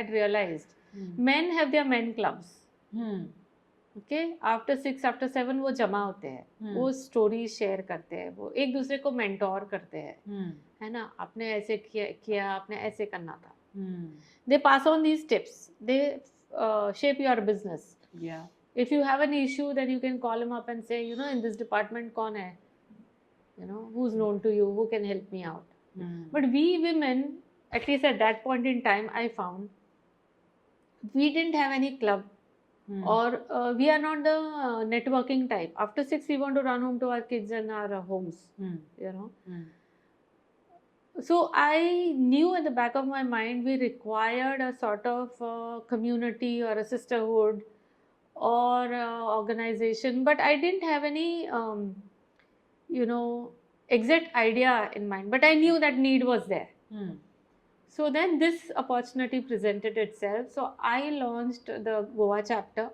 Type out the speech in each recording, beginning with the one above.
had realized, men have their men clubs. Okay, after 6 after 7 वो जमा होते हैं, वो स्टोरी शेयर करते हैं, वो एक दूसरे को मेंटोर करते हैं, है ना, आपने ऐसे किया आपने ऐसे करना था. They pass on these tips, they shape your business. If you have an issue, then you can call him up and say, in this department कौन है, who's known to you, who can help me out. But we women, at least at that point in time, I found we didn't have any club. Or we are not the networking type. After 6 we want to run home to our kids and our homes. So I knew at the back of my mind we required a sort of community or a sisterhood or organization, but I didn't have any exact idea in mind, but I knew that need was there. So then this opportunity presented itself. So I launched the Goa chapter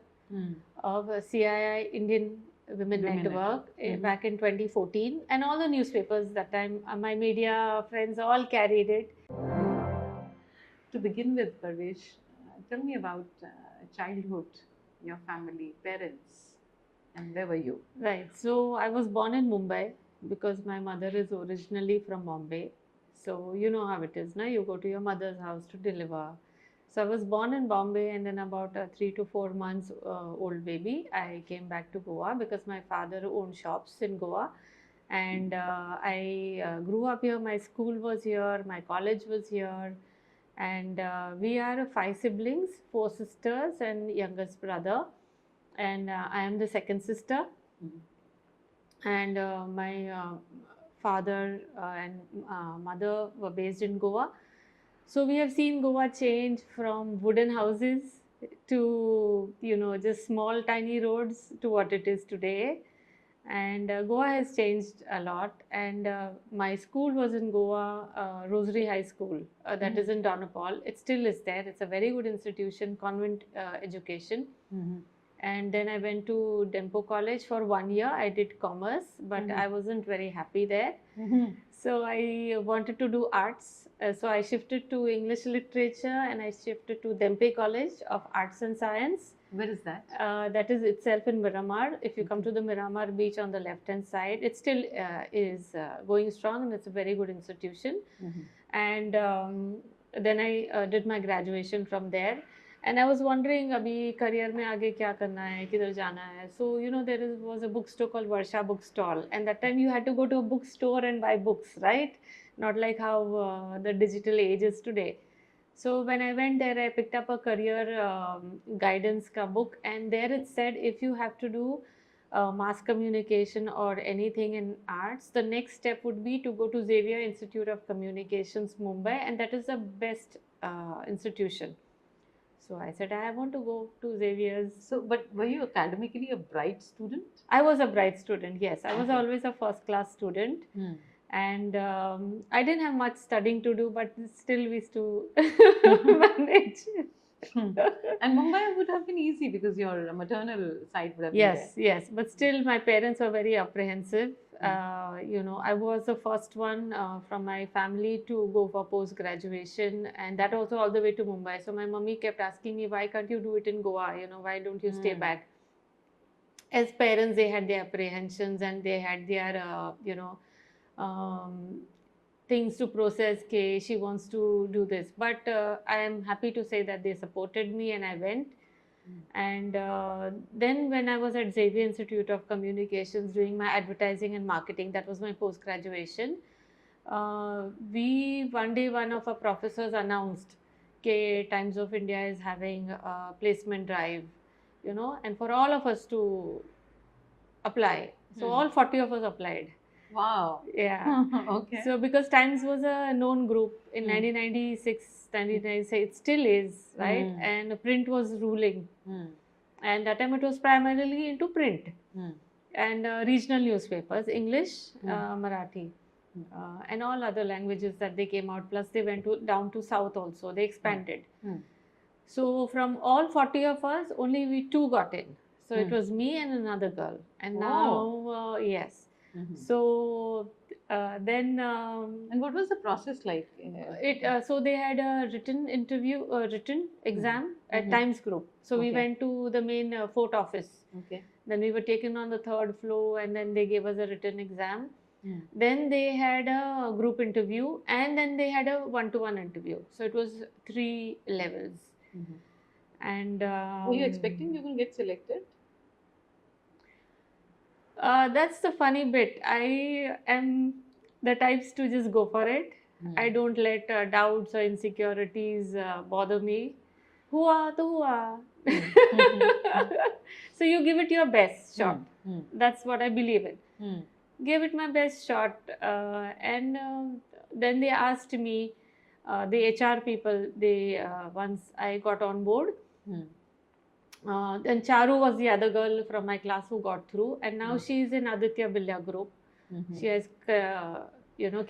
of CII, Indian Women Network, back in 2014, and all the newspapers that time, my media friends all carried it. To begin with, Parvesh, tell me about childhood, your family, parents, and where were you? Right. So I was born in Mumbai because my mother is originally from Bombay. So you know how it is, na? You go to your mother's house to deliver. So I was born in Bombay, and then about 3 to 4 months old baby, I came back to Goa because my father owned shops in Goa. And I grew up here. My school was here, my college was here. And we are 5 siblings, 4 sisters and youngest brother. And I am the second sister. And my father and mother were based in Goa. So we have seen Goa change from wooden houses to, just small tiny roads to what it is today. And Goa has changed a lot. And my school was in Goa, Rosary High School, that is in Donapal. It still is there. It's a very good institution, convent education. And then I went to Dempo College for 1 year. I did commerce, but I wasn't very happy there. So I wanted to do arts. So I shifted to English literature, and I shifted to Dempe College of Arts and Science. Where is that? That is itself in Miramar. If you come to the Miramar beach on the left hand side, it still is going strong, and it's a very good institution. And then I did my graduation from there. And I was wondering, abhi career mein aage kya karna hai, kidhar jana hai. So, there was a bookstore called Varsha Bookstall. And that time you had to go to a bookstore and buy books, right? Not like how the digital age is today. So when I went there, I picked up a career guidance ka book. And there it said, if you have to do mass communication or anything in arts, the next step would be to go to Xavier Institute of Communications, Mumbai. And that is the best institution. So I said, I want to go to Xavier's. So, but were you academically a bright student? I was a bright student, yes. I was always a first class student. And I didn't have much studying to do, but still we used to manage. And Mumbai would have been easy because your maternal side would have been there. Yes. But still my parents were very apprehensive. I was the first one from my family to go for post-graduation, and that also all the way to Mumbai. So my mummy kept asking me, why can't you do it in Goa? Why don't you stay back? As parents, they had their apprehensions and they had their, things to process. She wants to do this. But I am happy to say that they supported me and I went. And then when I was at Xavier Institute of Communications doing my advertising and marketing, that was my post-graduation, one day one of our professors announced that Times of India is having a placement drive, and for all of us to apply. So all 40 of us applied. Wow. Yeah. Okay. So because Times was a known group in 1996, 1996, it still is, right? And print was ruling. And that time it was primarily into print and regional newspapers, English, Marathi, and all other languages that they came out. Plus they went down to South also. They expanded. So from all 40 of us, only we 2 got in. So it was me and another girl. And now, yes. So Then And what was the process like? so they had a written interview, written exam at Mhm. Times Group. So we Okay. went to the main fort office. Okay. Then we were taken on the third floor, and then they gave us a written exam. Hmm. Then they had a group interview, and then they had a one-to-one interview. So it was 3 levels. Mhm. And Were you expecting you will get selected? that's the funny bit. I am the types to just go for it. I don't let doubts or insecurities bother me. Hua to hua. So you give it your best shot. That's what I believe in. Gave it my best shot, and then they asked me, the HR people. They once I got on board. Then Charu was the other girl from my class who got through, and now she's in Aditya Birla Group. She has,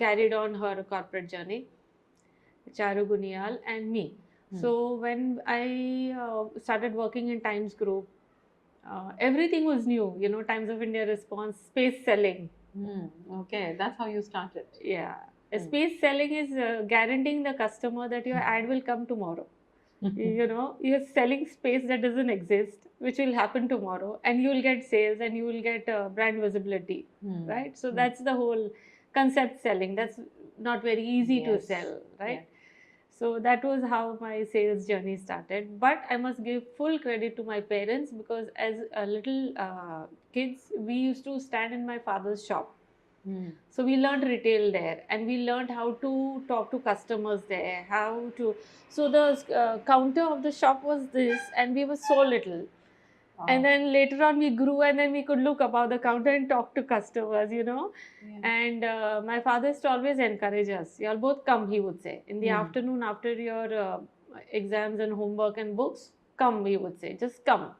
carried on her corporate journey. Charu Gunial and me. So when I started working in Times Group, everything was new. Times of India response, space selling. Okay, that's how you started. Yeah, space selling is guaranteeing the customer that your ad will come tomorrow. You're selling space that doesn't exist, which will happen tomorrow, and you will get sales and you will get brand visibility, right? So that's the whole concept selling. That's not very easy to Yes. sell, right? Yeah. So that was how my sales journey started. But I must give full credit to my parents, because as a little kids, we used to stand in my father's shop. So we learned retail there, and we learned how to talk to customers there, how to. So the counter of the shop was this, and we were so little. And then later on we grew, and then we could look above the counter and talk to customers, Yeah. And my father used to always encourage us. Y'all both come, he would say. In the afternoon, after your exams and homework and books, come, he would say. Just come.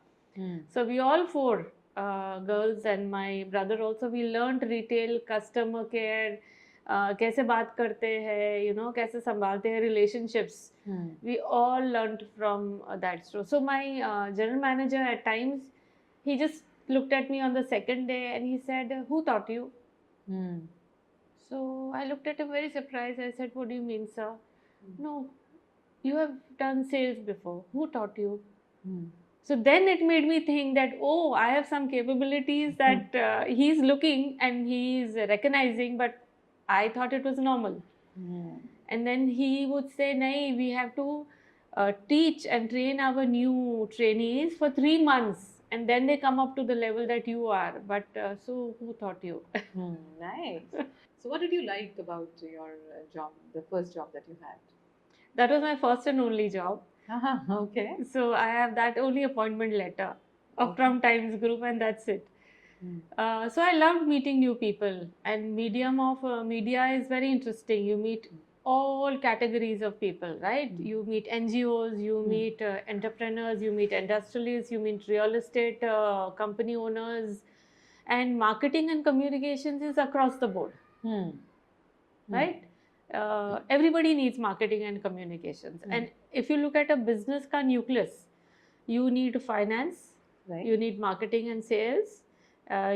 So we all four, girls and my brother also, we learned retail, customer care, कैसे बात करते हैं, कैसे संभालते हैं relationships. We all learned from that store. So my general manager at times, he just looked at me on the second day and he said, "Who taught you?" So I looked at him very surprised. I said, "What do you mean, sir?" "No, you have done sales before. Who taught you?" So then it made me think that, oh, I have some capabilities that he's looking and he's recognizing, but I thought it was normal. And then he would say, "Nahi, we have to teach and train our new trainees for 3 months, and then they come up to the level that you are. But so who taught you?" Nice. So, what did you like about your job, the first job that you had? That was my first and only job. Okay. So I have that only appointment letter from Times Group, and that's it. So I loved meeting new people, and medium of media is very interesting. You meet all categories of people, right? You meet NGOs, you meet entrepreneurs, you meet industrialists, you meet real estate company owners, and marketing and communications is across the board, right? Everybody needs marketing and communications. And if you look at a business ka nucleus, you need finance, you need marketing and sales,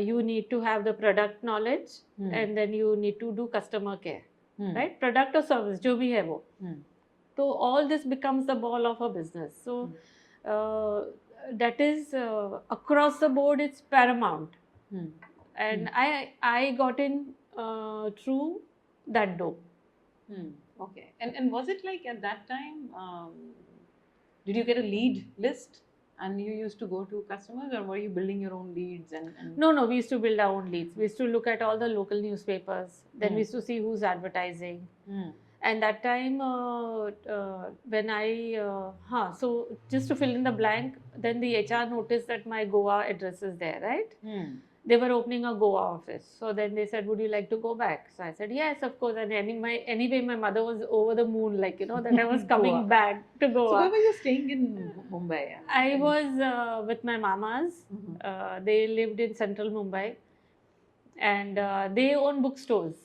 you need to have the product knowledge, and then you need to do customer care, right? Product or service, jo bhi hai wo. So all this becomes the ball of a business. So that is across the board, it's paramount. And I got in through that door. Okay. And was it like at that time, did you get a lead list and you used to go to customers, or were you building your own leads? And No, we used to build our own leads. We used to look at all the local newspapers. Then we used to see who's advertising. And that time, when so just to fill in the blank, then the HR noticed that my Goa address is there, right? They were opening a Goa office. So then they said, "Would you like to go back?" So I said, "Yes, of course." And anyway, my mother was over the moon, that I was coming Goa. back to Goa. So where were you staying in Mumbai? I was with my mamas. They lived in central Mumbai, and they own bookstores.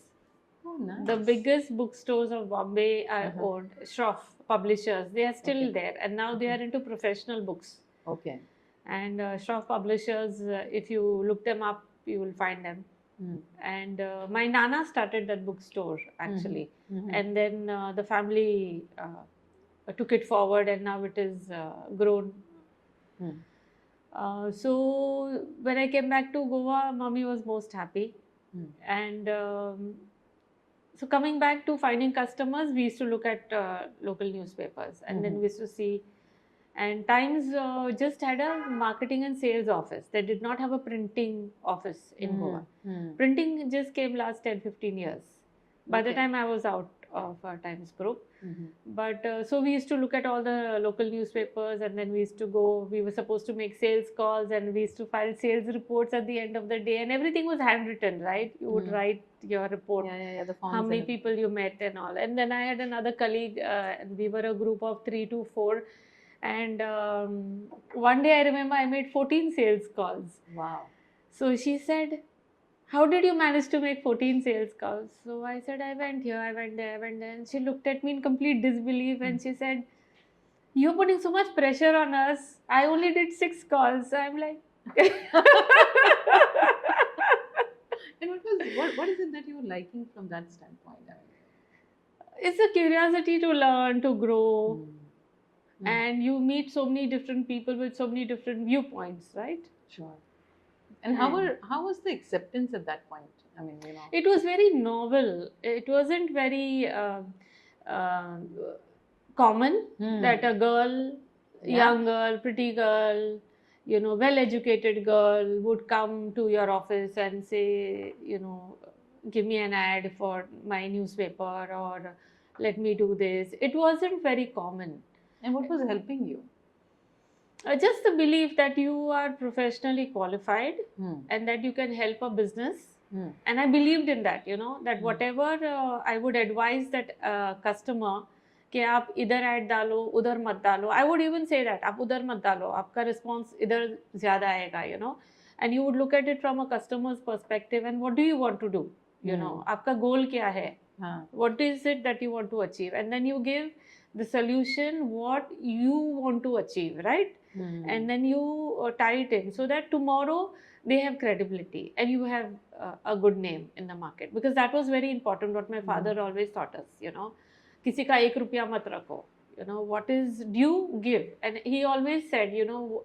Oh, nice. The biggest bookstores of Bombay are owned, Shroff Publishers. They are still there, and now they are into professional books. Okay. And Shroff Publishers, if you look them up, you will find them. And my nana started that bookstore actually, and then the family took it forward, and now it is grown. So when I came back to Goa, mommy was most happy. And so coming back to finding customers, we used to look at local newspapers, and then we used to see. And Times just had a marketing and sales office. They did not have a printing office in Goa. Printing just came last 10-15 years. By the time I was out of Times Group. But so we used to look at all the local newspapers, and then we used to go, we were supposed to make sales calls, and we used to file sales reports at the end of the day, and everything was handwritten, right? You would write your report, the forms how many people you met and all. And then I had another colleague, and we were a group of 3 to 4. And one day I remember I made 14 sales calls. Wow. So she said, how did you manage to make 14 sales calls? So I said, I went here, I went there, I went there. And she looked at me in complete disbelief, and she said, you're putting so much pressure on us. I only did 6 calls. So I'm like... And what is it that you were liking from that standpoint? It's a curiosity to learn, to grow. And you meet so many different people with so many different viewpoints, right? Sure. And how was the acceptance at that point? I mean, it was very novel. It wasn't very common that a girl, young girl, pretty girl, well-educated girl would come to your office and say, give me an ad for my newspaper, or let me do this. It wasn't very common. And what was helping you? Just the belief that you are professionally qualified and that you can help a business. And I believed in that, that whatever I would advise that customer, कि आप इधर add डालो, उधर मत डालो. I would even say that आप उधर मत डालो, आपका response इधर ज़्यादा आएगा, and you would look at it from a customer's perspective, and what do you want to do, आपका goal क्या है, what is it that you want to achieve, and then you give the solution what you want to achieve, right? And then you tie it in so that tomorrow they have credibility and you have a good name in the market, because that was very important, what my father always taught us, किसी का 1 रुपया मत रखो, what is due, give. And he always said,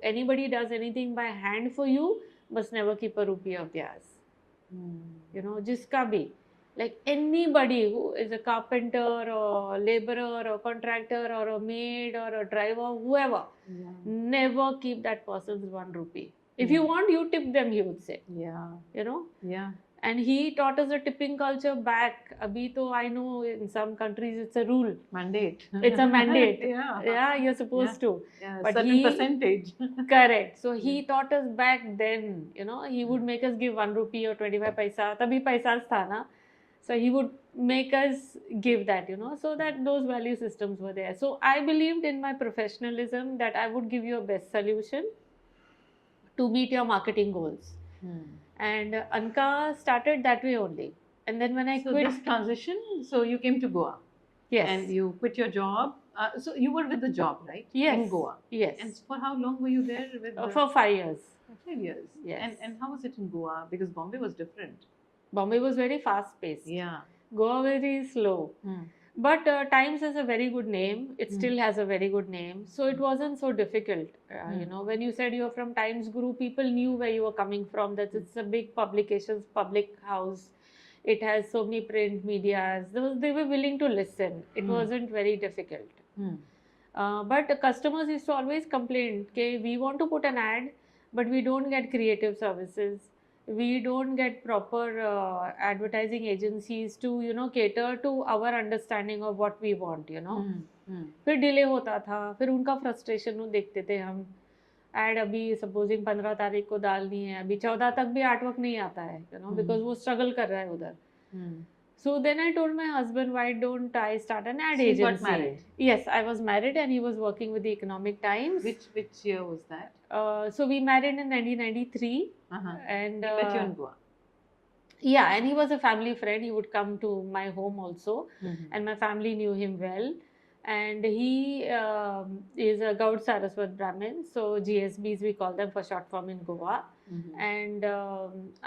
anybody does anything by hand for you must never keep a rupee of theirs. जिसका भी, like anybody who is a carpenter or laborer or contractor or a maid or a driver, whoever, never keep that person's 1 rupee. If you want, you tip them, he would say. And he taught us a tipping culture back. Abhi to I know in some countries it's a rule. Mandate. It's a mandate. Yeah, you're supposed to. But certain percentage. Correct. So he taught us back then, he would make us give 1 rupee or 25 paisa. Tabhi paisas tha na. So he would make us give that, so that those value systems were there. So I believed in my professionalism that I would give you a best solution to meet your marketing goals. And Anka started that way only. And then when I quit... this transition, so you came to Goa. Yes. And you quit your job. So you were with the job, right? Yes. In Goa. Yes. And for how long were you there? For 5 years. 5 years. Yes. And how was it in Goa? Because Bombay was different. Bombay was very fast-paced. Yeah. Goa very slow. But Times has a very good name. It still has a very good name. So it wasn't so difficult. When you said you're from Times Group, people knew where you were coming from. That it's a big publications, public house. It has so many print medias. They were willing to listen. It wasn't very difficult. But customers used to always complain, okay, we want to put an ad, but we don't get creative services. We don't get proper advertising agencies to, cater to our understanding of what we want, फिर delay होता था, फिर उनका frustration देखते थे हम. Add अभी supposing 15 तारीख को डालनी है, अभी 14 तक भी आर्टवर्क नहीं आता है, बिकॉज वो स्ट्रगल कर रहा है उधर. So then I told my husband, why don't I start an ad agency? You got married? Yes, I was married and he was working with the Economic Times. Which year was that? So we married in 1993. And he met you in Goa? Yeah, and he was a family friend. He would come to my home also. And my family knew him well. and he is a Gaud Saraswat Brahmin, so GSBs we call them for short form in Goa. Mhm. And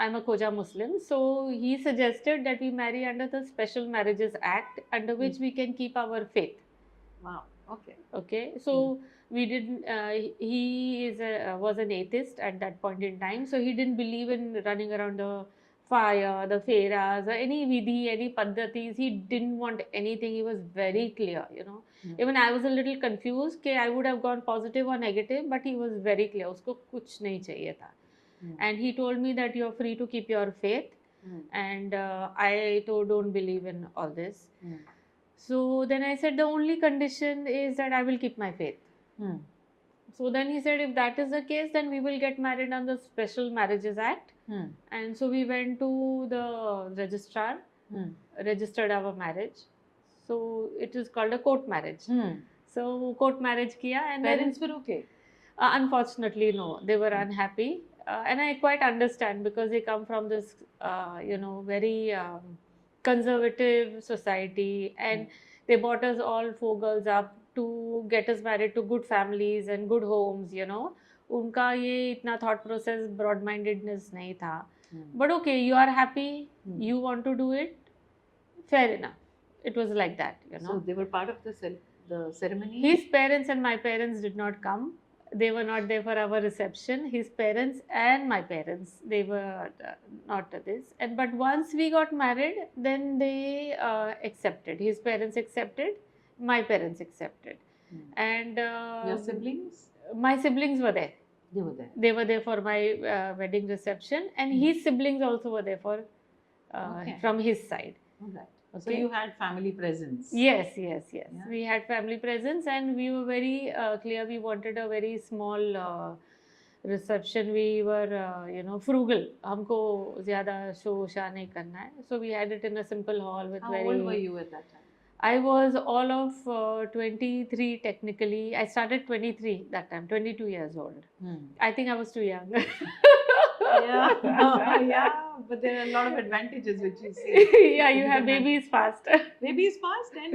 I'm a Koja Muslim, so he suggested that we marry under the Special Marriages Act, under which we can keep our faith. Wow. Okay. Okay, so we didn't. He was an atheist at that point in time, so he didn't believe in running around the fire, the feras, or any vidhi, any paddhatis. He didn't want anything. He was very clear, you know. Hmm. Even I was a little confused कि I would have gone positive or negative, but he was very clear. उसको कुछ नहीं चाहिए था. And he told me that you're free to keep your faith, and I don't believe in all this. So then I said the only condition is that I will keep my faith. So then he said if that is the case, then we will get married on the Special Marriages Act. And so we went to the registrar, registered our marriage. So it is called a court marriage. So court marriage kiya, and Parents were okay. Unfortunately, no, they were unhappy, and I quite understand because they come from this, very conservative society, and they brought us all four girls up to get us married to good families and good homes, you know. उनका ये इतना thought process broad mindedness नहीं था. But okay, you are happy, you want to do it, fair enough. It was like that, you know. So they were part of the ceremony. His parents and my parents did not come. They were not there for our reception. His parents and my parents, they were not this. And but once we got married, then they accepted. His parents accepted. My parents accepted. And Your siblings? My siblings were there. They were there. They were there for my wedding reception, and his siblings also were there for from his side. Alright. Okay. So you had family presence. Yes. Yeah. We had family presence, and we were very clear. We wanted a very small reception. We were, frugal. हमको ज़्यादा show शा नहीं करना है. So we had it in a simple hall with How very. old were you at that time? I was all of 23 technically. I started 23 that time, 22 years old. I think I was too young. Yeah, but there are a lot of advantages which you see. Yeah, you have babies fast. Babies fast, and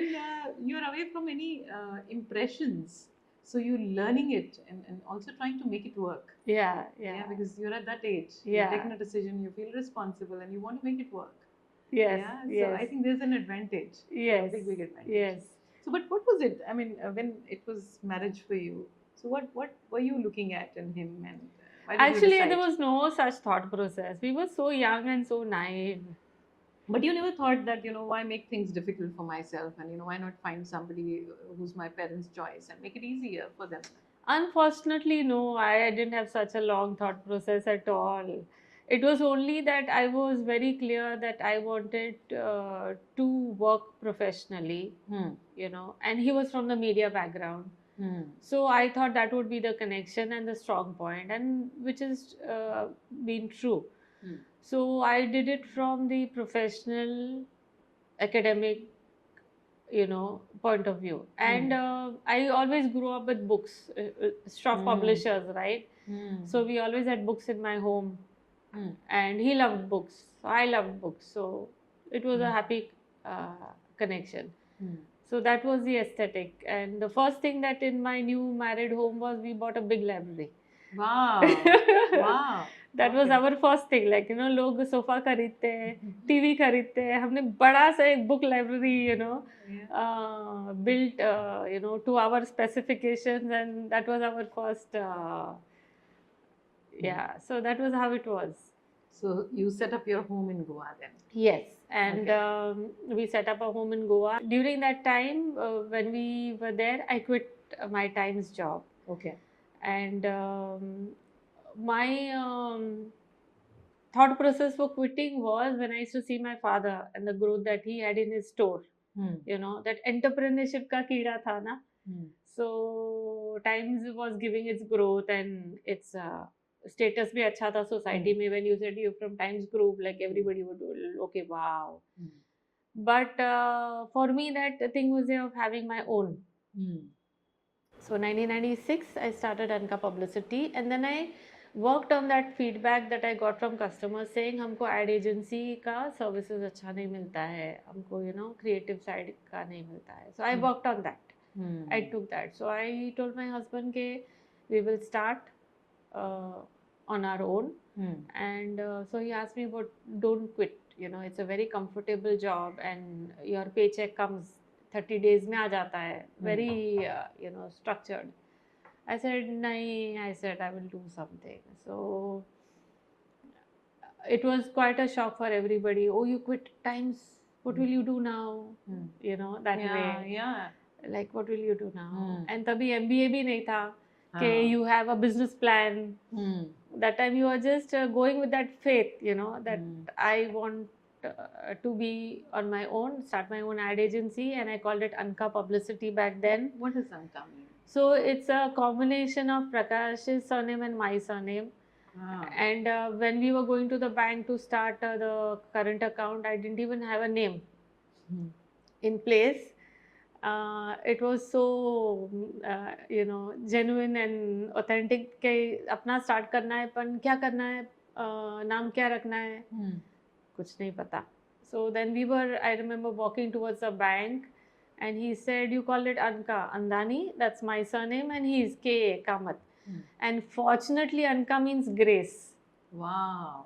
you're away from any impressions. So you're learning it and also trying to make it work. Yeah. Because you're at that age. Yeah. You've taken a decision, you feel responsible, and you want to make it work. Yes. So I think there's an advantage. Yes. A big advantage. Yes. So, but what was it? I mean, when it was marriage for you, so what were you looking at in him, and why did Actually, you decide? there was no such thought process. We were so young and so naive. But you never thought that, why make things difficult for myself, and why not find somebody who's my parents' choice and make it easier for them? Unfortunately, no, I didn't have such a long thought process at all. It was only that I was very clear that I wanted to work professionally, and he was from the media background. So I thought that would be the connection and the strong point, and which is been true. So I did it from the professional, academic, point of view. And I always grew up with books, Shroff Publishers, right? So we always had books in my home. And he loved books. I loved books. So it was a happy connection. So that was the aesthetic. And the first thing that in my new married home was we bought a big library. Wow. Wow. That was our first thing. Like, लोग sofa खरीदते हैं, TV खरीदते हैं. हमने बड़ा सा एक book library, built, to our specifications, and that was our first. So that was how it was. So you set up your home in Goa then? Yes, and we set up a home in Goa. During that time, when we were there, I quit my Times job. Okay. And my thought process for quitting was when I used to see my father and the growth that he had in his store. That entrepreneurship ka keeda tha na. So Times was giving its growth and its status bhi acha tha society mein. When you said you're from Times Group, like everybody would do, okay, wow. But for me, that thing was there of having my own. So 1996, I started Anka Publicity, and then I worked on that feedback that I got from customers saying हमको ad agency का services अच्छा नहीं मिलता है, हमको creative side का नहीं मिलता है. So I worked on that. I took that. So I told my husband that we will start on our own. And so he asked me about don't quit. You know, it's a very comfortable job and your paycheck comes 30 days में आ जाता है. Very, you know, structured. I said, nahi, I said, I will do something. So it was quite a shock for everybody. Oh, you quit Times. What will you do now? You know, that way. Yeah. Like, what will you do now? And तभी MBA भी नहीं था. Ah. Okay, you have a business plan. That time you were just going with that faith, you know, that I want to be on my own, start my own ad agency, and I called it Anka Publicity back then. What does Anka mean? So it's a combination of Prakash's surname and my surname. And when we were going to the bank to start the current account, I didn't even have a name in place. It was so you know, genuine and authentic के अपना start करना है, पण क्या करना है, नाम क्या रखना है, कुछ नहीं पता. So then we were, I remember walking towards the bank and he said, you call it Anka, Andani, that's my surname, and he is K. Kamath. And fortunately Anka means grace. Wow.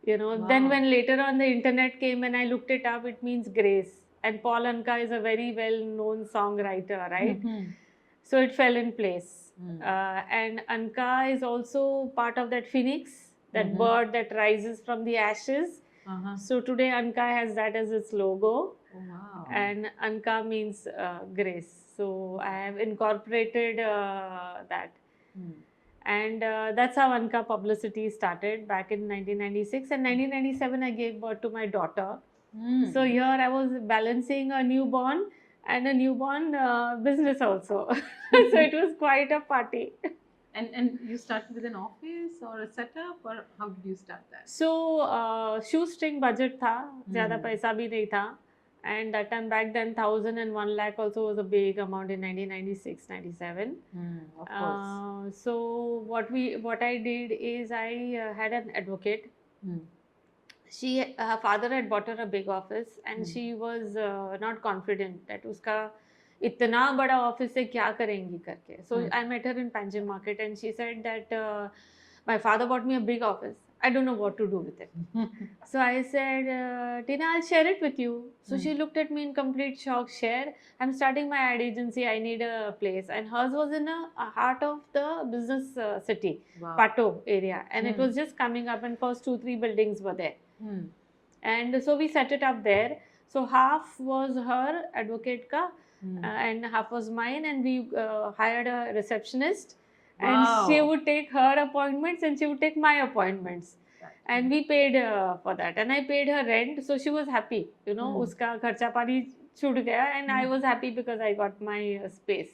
You know, then when later on the internet came and I looked it up, it means grace. And Paul Anka is a very well-known songwriter, right? So it fell in place. And Anka is also part of that phoenix, that bird that rises from the ashes. So today Anka has that as its logo. Wow. And Anka means grace. So I have incorporated that. And that's how Anka Publicity started back in 1996. And 1997 I gave birth to my daughter. So here I was balancing a newborn and a newborn business also. So it was quite a party. And you started with an office or a setup, or how did you start that? So shoestring budget था, ज़्यादा पैसा भी नहीं था. And that time back then 1,000 and 1 lakh also was a big amount in 1996, 97. Of course. So what I did is I had an advocate. Her father had bought her a big office and she was not confident that उसका इतना बड़ा office से क्या करेंगी करके. So I met her in Panjim Market and she said that my father bought me a big office. I don't know what to do with it. So I said, Tina, I'll share it with you. So she looked at me in complete shock. Share? I'm starting my ad agency. I need a place. And hers was in a heart of the business city, Pato area. And it was just coming up and first 2-3 buildings were there. And so we set it up there. So half was her advocate ka and half was mine. And we hired a receptionist. And she would take her appointments and she would take my appointments. And we paid for that. And I paid her rent. So she was happy. You know, uska kharcha pani chhut gaya. And I was happy because I got my space.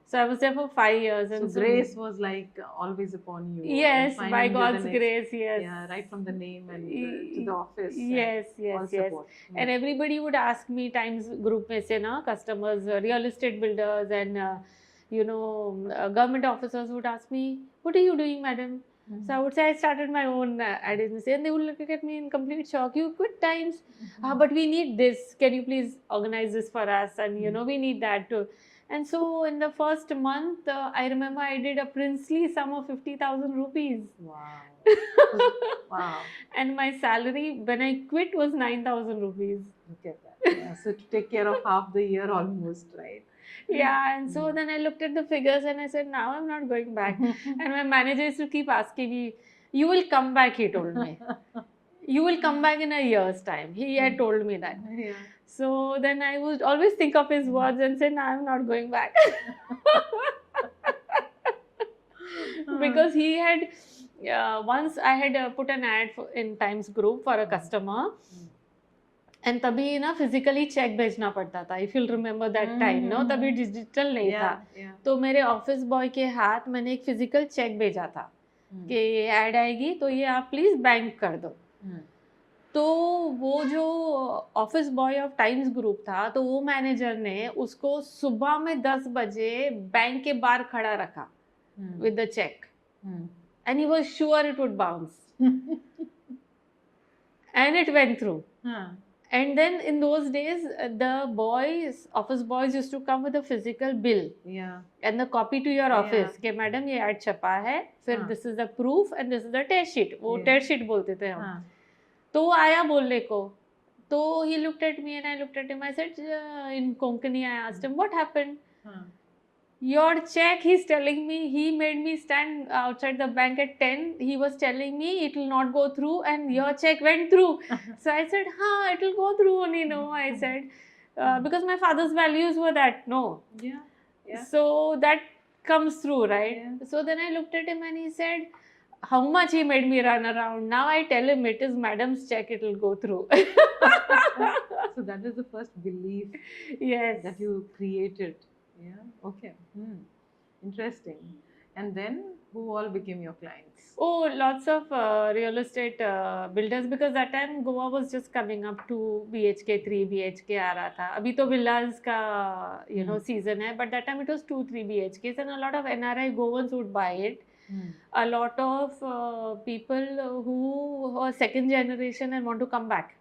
So I was there for 5 years. And so grace was like always upon you. Yes, by God's grace, yes. Yeah, right from the name and to the office. Yes. And everybody would ask me, Times Group mein se na, customers, real estate builders and you know, government officers would ask me, what are you doing, madam? So I would say I started my own ad agency and they would look at me in complete shock. You quit Times, but we need this. Can you please organize this for us? And you know, we need that too. And so in the first month, I remember I did a princely sum of 50,000 rupees. Wow. Wow. And my salary when I quit was 9,000 rupees. Look at that. Yeah, so to take care of half the year almost, right? Yeah, and so then I looked at the figures and I said, now I'm not going back. And my manager used to keep asking me, you will come back, he told me. You will come back in a year's time. He had told me that. Yeah. So then I would always think of his words and say, no, I'm not going back. Because he had, once I had put an ad in Times Group for a customer. And तभी ना physically check भेजना पड़ता था. If you'll remember that time, no, तभी digital नहीं था. तो मेरे office boy के हाथ मैंने एक physical check भेजा था कि ये ad आएगी तो ये आप please bank कर दो. तो वो जो office boy of Times Group था तो वो manager ने उसको सुबह में 10 बजे बैंक के बाहर खड़ा रखा with the check. And he was sure it would bounce. And it went through. And then in those days, the office boys used to come with a physical bill Yeah. and the copy to your Yeah. office कि madam ये ad छपा है, फिर हाँ. this is the proof and this is the test sheet. वो Yeah. test sheet बोलते थे हम. हाँ. तो वो आया बोलने को, तो he looked at me and I looked at him. I said in Konkani, I asked him what happened. हाँ. Your check, he's telling me, he made me stand outside the bank at 10. He was telling me it will not go through and your check went through. So I said, it will go through only. No, I said, because my father's values were that, no. Yeah. Yeah. So that comes through, right? Yeah. So then I looked at him and he said, how much he made me run around. Now I tell him it is madam's check, it will go through. So that is the first belief Yes. that you created. Yeah. Okay. Interesting. And then who all became your clients? Oh, lots of real estate builders, because that time Goa was just coming up. 2 BHK, 3 BHK आ रहा था. अभी तो villas का season है, but that time it was 2, 3 BHKs and a lot of NRI Goans would buy it. A lot of people who are second generation and want to come back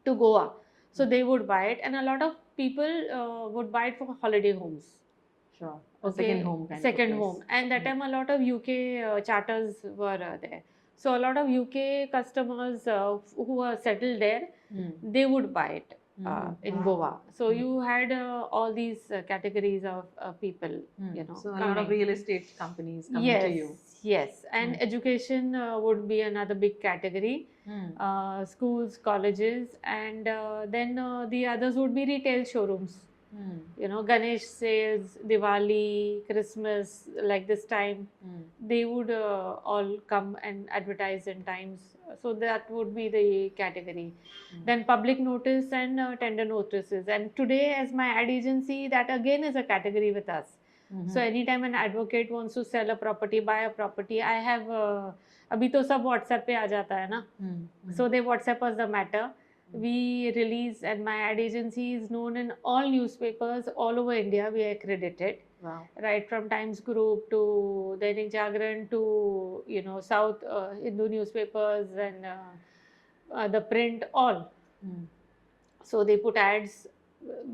to Goa, so they would buy it, and a lot of people would buy it for holiday homes. Sure. A second home kind of Second place. home. And that time a lot of UK charters were there. So a lot of UK customers who were settled there, they would buy it in Goa. So you had all these categories of people, So a lot of real estate companies coming yes, to you. Yes. And education would be another big category. Schools, colleges, and then the others would be retail showrooms. Ganesh sales, Diwali, Christmas, like this time, they would all come and advertise in times. So that would be the category. Then public notice and tender notices. And today, as my ad agency, that again is a category with us. So anytime an advocate wants to sell a property, buy a property, I have अभी तो सब WhatsApp पे आ जाता है ना. So they WhatsApp us the matter. We release, and my ad agency is known in all newspapers all over India. We are accredited. Wow. Right from Times Group to Dainik Jagran to South Hindu newspapers and the print, all. So they put ads,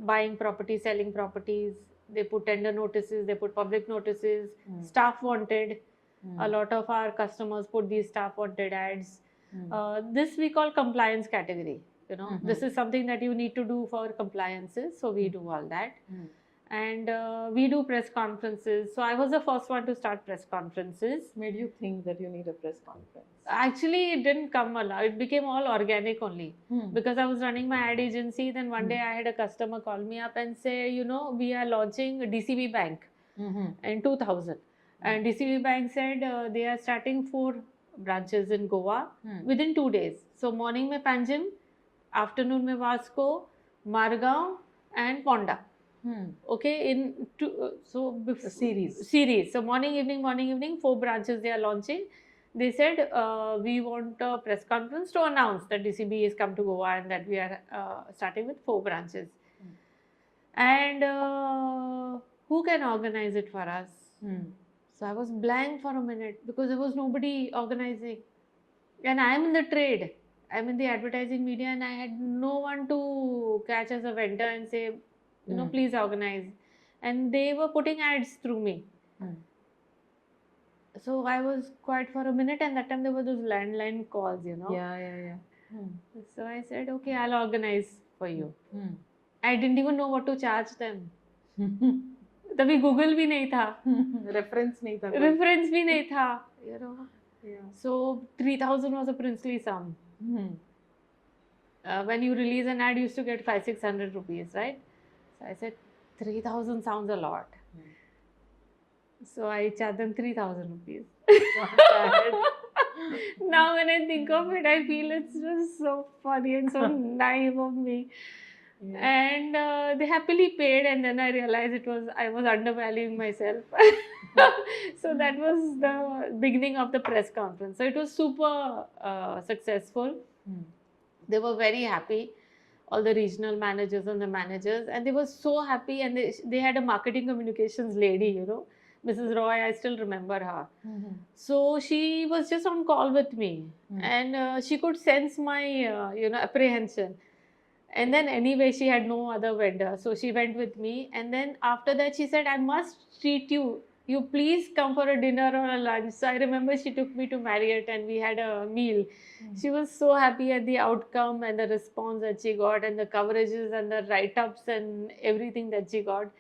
buying properties, selling properties. They put tender notices. They put public notices. Staff wanted. A lot of our customers put these staff wanted ads. This we call compliance category. This is something that you need to do for compliances. So we do all that. And we do press conferences. So I was the first one to start press conferences. Made you think that you need a press conference? Actually, it didn't come along. It became all organic only. Because I was running my ad agency. Then one day I had a customer call me up and say, we are launching DCB Bank in 2000. And DCB Bank said they are starting 4 branches in Goa within 2 days. So morning mein Panjim, afternoon mein Vasco, Margao and Ponda. Okay, in series. So morning, evening, 4 branches they are launching. They said we want a press conference to announce that DCB has come to Goa and that we are starting with 4 branches. And who can organize it for us? So I was blank for a minute because there was nobody organizing. And I am in the trade. I am in the advertising media and I had no one to catch as a vendor and say, please organize. And they were putting ads through me. So I was quiet for a minute, and that time there were those landline calls, Yeah. So I said, okay, I'll organize for you. I didn't even know what to charge them. तभी Google भी नहीं था, reference भी नहीं था, So 3,000 was a princely sum. When you release an ad, you used to get 500-600 rupees, right? So I said 3,000 sounds a lot. So I charged them 3,000 rupees. Now when I think of it, I feel it's just so funny and so naive of me. And they happily paid, and then I realized I was undervaluing myself. So that was the beginning of the press conference. So it was super successful. They were very happy, all the regional managers and the managers, and they were so happy. And they had a marketing communications lady, Mrs. Roy, I still remember her. So she was just on call with me, and she could sense my, apprehension. And then anyway, she had no other vendor, so she went with me. And then after that, she said, "I must treat you. You please come for a dinner or a lunch." So I remember she took me to Marriott and we had a meal. She was so happy at the outcome and the response that she got and the coverages and the write-ups and everything that she got.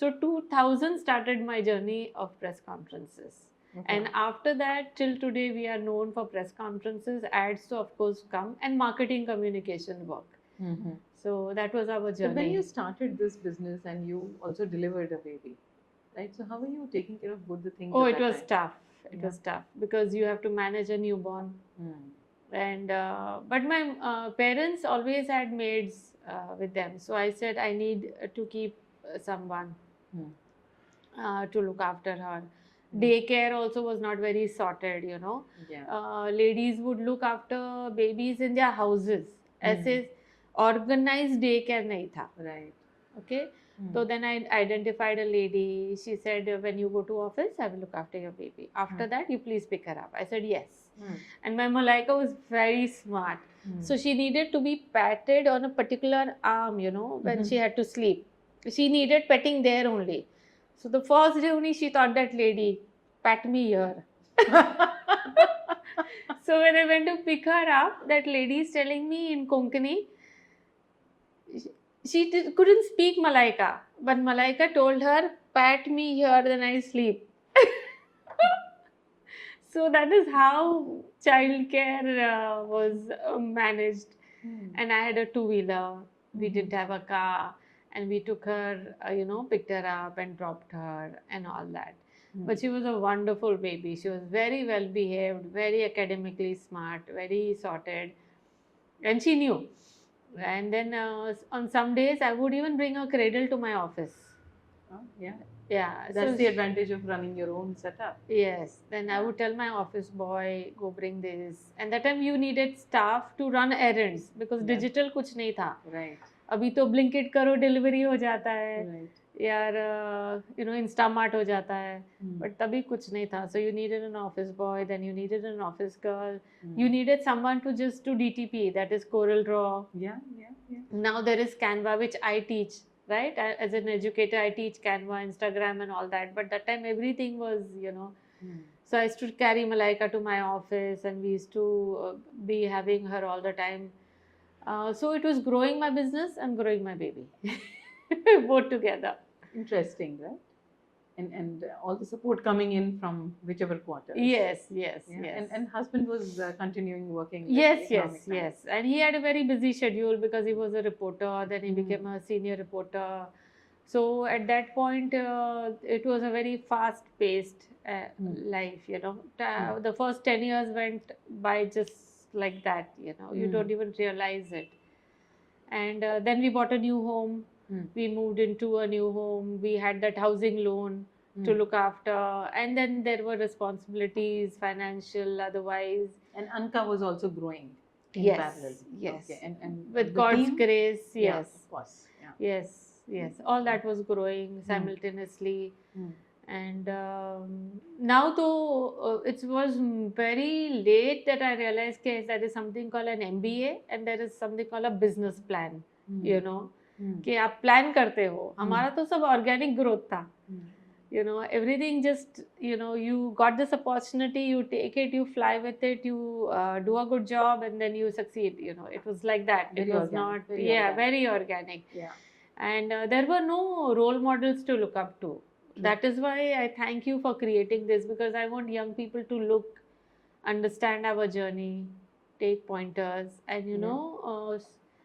So 2000 started my journey of press conferences. Okay. And after that, till today, we are known for press conferences, ads to of course come, and marketing communication work. Mhm. So that was our journey. But when you started this business and you also delivered a baby, right? So how were you taking care of both the things? Oh, at it that was time? tough. It Yeah. was tough because you have to manage a newborn. Mm. And but my parents always had maids with them, so I said I need to keep someone Mm. to look after her. Mm. Daycare also was not very sorted, you know. Yeah. Ladies would look after babies in their houses. ऐसे organized daycare नहीं था. Right. Okay. Mm. So then I identified a lady. She said, when you go to office, I will look after your baby. After that, you please pick her up. I said, yes. Mm. And my Malaika was very smart. Mm. So she needed to be patted on a particular arm, you know, when she had to sleep. She needed petting there only. So the first day only she thought that lady, pat me here. So when I went to pick her up, that lady is telling me in Konkani, couldn't speak Malaika, but Malaika told her, pat me here, then I sleep. So that is how childcare was managed. Mm. And I had a two-wheeler. We Mhm. didn't have a car. And we took her, you know, picked her up and dropped her and all that. Mm. But she was a wonderful baby. She was very well behaved, very academically smart, very sorted. And she knew. And then on some days, I would even bring a cradle to my office. Oh, yeah. Yeah. That's so the advantage of running your own setup. Yes. Then I would tell my office boy, go bring this. And that time you needed staff to run errands because Yeah. digital कुछ नहीं था. Right. अभी तो Blinkit करो delivery हो जाता है. Right. यार you know Instamart हो जाता है. Mm. But तभी कुछ नहीं था. So you needed an office boy, then you needed an office girl. Mm. You needed someone to just do DTP, that is Corel Draw. Yeah, yeah, yeah. Now there is Canva, which I teach, right? As an educator, I teach Canva, Instagram, and all that. But that time everything was, you know. Mm. So I used to carry Malaika to my office, and we used to be having her all the time. So it was growing my business and growing my baby, both together. Interesting, right? And all the support coming in from whichever quarter. Yes, yes, Yeah. yes. And husband was continuing working. with Yes, yes, economic times. yes. And he had a very busy schedule because he was a reporter, then he Mm. became a senior reporter. So at that point, it was a very fast-paced life, you know. The first 10 years went by just like that, you know. You don't even realize it. And then we bought a new home. Mm. We moved into a new home. We had that housing loan to look after. And then there were responsibilities, financial, otherwise. And Anka was also growing in Yes, parallel. yes. Okay. And With the God's team? grace, Yeah, yes. of course. Yeah. Yes, yes. All that was growing simultaneously. Mm. And now, though, it was very late that I realized that there is something called an MBA and there is something called a business plan, Mm. you know. Mm. कि आप plan करते हो. हमारा तो सब organic growth था. Mm. You know, everything just, you know, you got this opportunity, you take it, you fly with it, you do a good job, and then you succeed. You know, it was like that. Very it was organic, not, very yeah, organic. very organic. Yeah. And there were no role models to look up to. That is why I thank you for creating this, because I want young people to look, understand our journey, take pointers, and you know,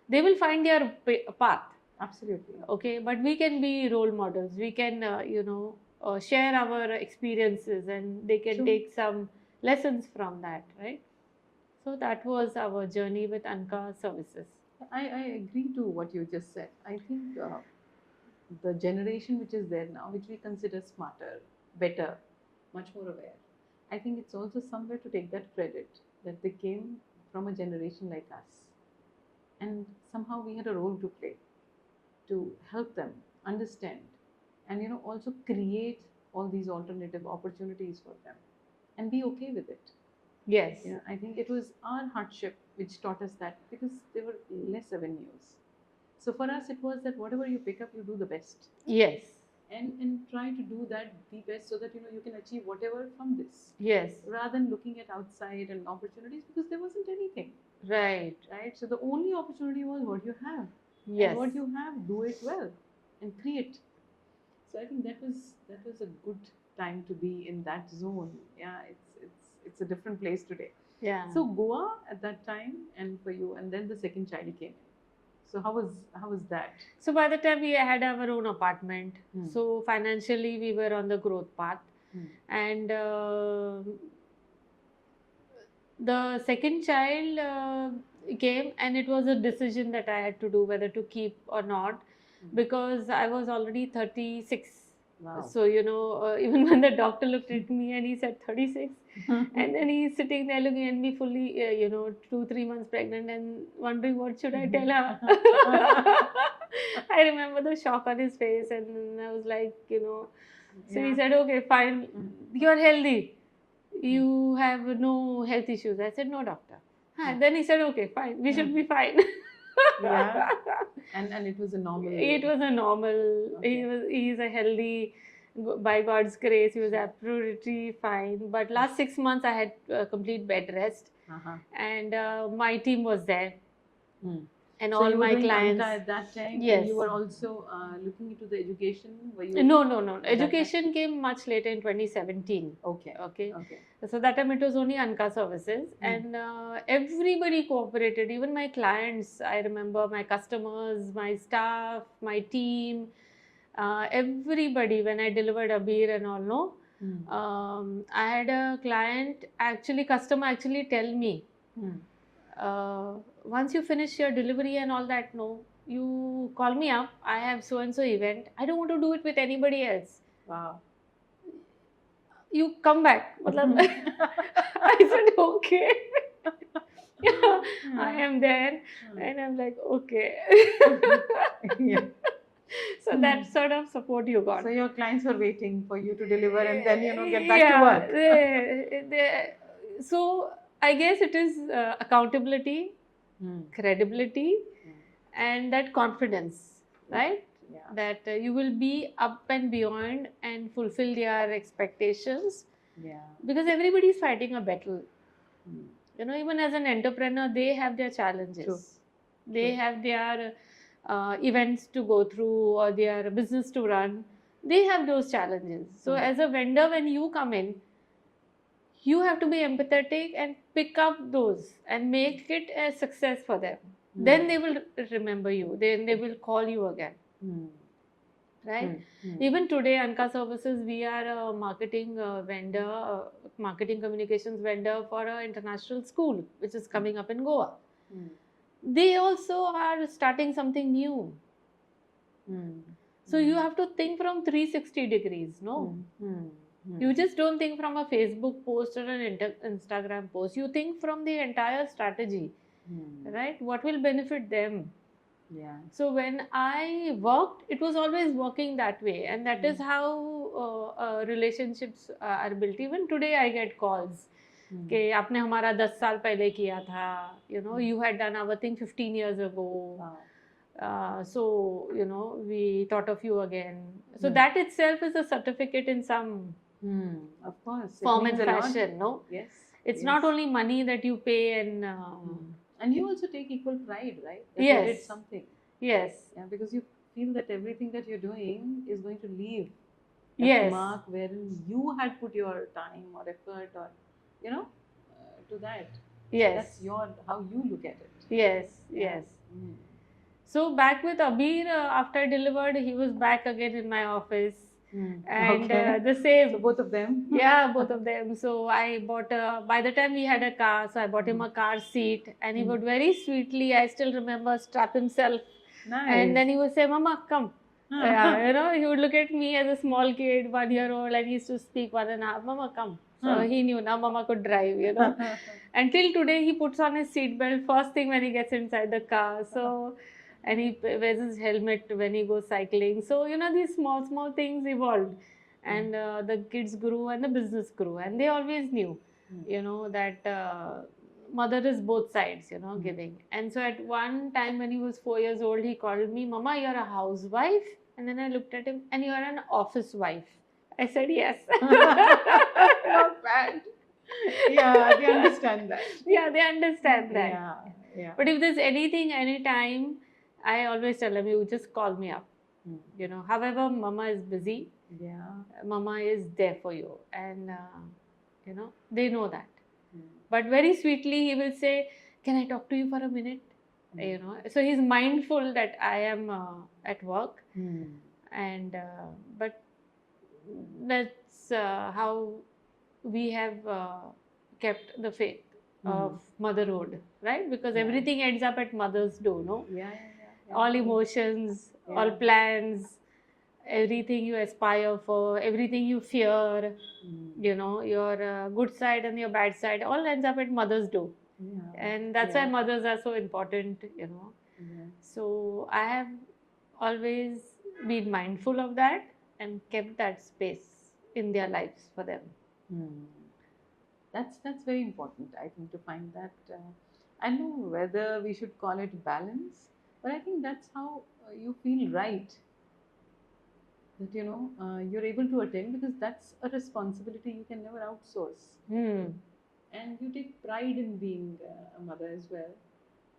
they will find their path. Absolutely. Okay, but we can be role models. We can, you know, share our experiences, and they can True. take some lessons from that, right? So that was our journey with Anka Services. I agree to what you just said. I think the generation which is there now, which we consider smarter, better, much more aware, I think it's also somewhere to take that credit that they came from a generation like us. And somehow we had a role to play to help them understand and, you know, also create all these alternative opportunities for them and be okay with it. Yes. I think it was our hardship which taught us that, because there were less avenues. So for us, it was that whatever you pick up, you do the best, Yes. and try to do that the best, so that you can achieve whatever from this, Yes. rather than looking at outside and opportunities, because there wasn't anything, Right. right? So the only opportunity was what you have, Yes. and what you have, do it well, and create. So I think that was a good time to be in that zone. Yeah, it's a different place today. Yeah. So Goa at that time, and for you, and then the second child came in. So how was that? So by the time we had our own apartment, Hmm. so financially we were on the growth path, Hmm. and the second child came, and it was a decision that I had to do whether to keep or not, because I was already 36. Wow. So even when the doctor looked at me and he said 36, and then he's sitting there looking at me fully 2-3 months pregnant and wondering what should I tell her. I remember the shock on his face, and I was like, so he said, okay, fine, you're healthy, you have no health issues. I said, no, doctor. Then he said, okay, fine, we should be fine. Yeah. And it was a normal. It was a normal. Okay. He's a healthy, by God's grace, he was absolutely fine. But last 6 months I had complete bed rest, and my team was there, and So all you were my doing clients. Anka at that time. Yes. And you were also looking into the education. Were you? No. Education came much later in 2017. Okay. Okay. So that time it was only Anka services, and everybody cooperated. Even my clients, I remember, my customers, my staff, my team, everybody. When I delivered Abir and all, no, I had a customer actually tell me, once you finish your delivery and all that, no, you call me up. I have so and so event. I don't want to do it with anybody else. Wow. You come back. I said, okay. I am there, and I'm like, okay. Yeah. So that sort of support you got. So your clients were waiting for you to deliver, and then get back to work. So I guess it is accountability, credibility, and that confidence, right? Yeah. That you will be up and beyond and fulfill their expectations. Yeah. Because everybody is fighting a battle. Even as an entrepreneur, they have their challenges. True. They have their events to go through, or their business to run. They have those challenges. So as a vendor, when you come in, you have to be empathetic and pick up those and make it a success for them. Then they will remember you. Then they will call you again. Right? Even today, Anka Services, we are a marketing vendor, marketing communications vendor for an international school, which is coming up in Goa. They also are starting something new. So you have to think from 360 degrees, no? You just don't think from a Facebook post or an Instagram post. You think from the entire strategy, right? What will benefit them? Yeah. So when I worked, it was always working that way, and that is how relationships are built. Even today, I get calls. कि आपने हमारा 10 साल पहले किया था, you had done our thing 15 years ago. So we thought of you again. So that itself is a certificate in some of course, form and fashion, no? Yes. It's not only money that you pay and you also take equal pride, right? That yes. You did something. Yes. Yeah, because you feel that everything that you're doing is going to leave a mark wherein you had put your time or effort or, to that. Yes. So that's how you look at it. Yes, yes. So back with Abir, after I delivered, he was back again in my office. And the same. So both of them? Yeah, both of them. So I bought by the time we had a car, so I bought him a car seat, and he would very sweetly, I still remember, strap himself. Nice. And then he would say, Mama, come. He would look at me as a small kid, 1 year old, and he used to speak 1.5, Mama, come. So he knew now Mama could drive, Until today, he puts on his seatbelt first thing when he gets inside the car. So, and he wears his helmet when he goes cycling. So, these small things evolved. And the kids grew and the business grew. And they always knew, that mother is both sides, you know, Mm. giving. And so at one time when he was 4 years old, he called me, Mama, you're a housewife. And then I looked at him, and you're an office wife. I said, yes. Not bad. Yeah, they understand that. Yeah, they understand that. Yeah, yeah. But if there's anything, anytime, I always tell them, you just call me up. Mm. You know, however, Mama is busy, Yeah. Mama is there for you. And, you know, they know that. Mm. But very sweetly, he will say, can I talk to you for a minute? Mm. You know, so he's mindful that I am at work. Mm. And, but that's how we have kept the faith of motherhood, right? Because Yeah. everything ends up at mother's door, no? Yeah, yeah, yeah. All emotions, all Yeah. plans, everything you aspire for, everything you fear, Mm. you know, your good side and your bad side, all ends up at mother's door. Yeah. And that's why mothers are so important, you know. Yeah. So I have always been mindful of that and kept that space in their lives for them. Hmm. That's very important. I think to find that. I don't know whether we should call it balance, but I think that's how you feel right. That you're able to attend, because that's a responsibility you can never outsource, and you take pride in being a mother as well,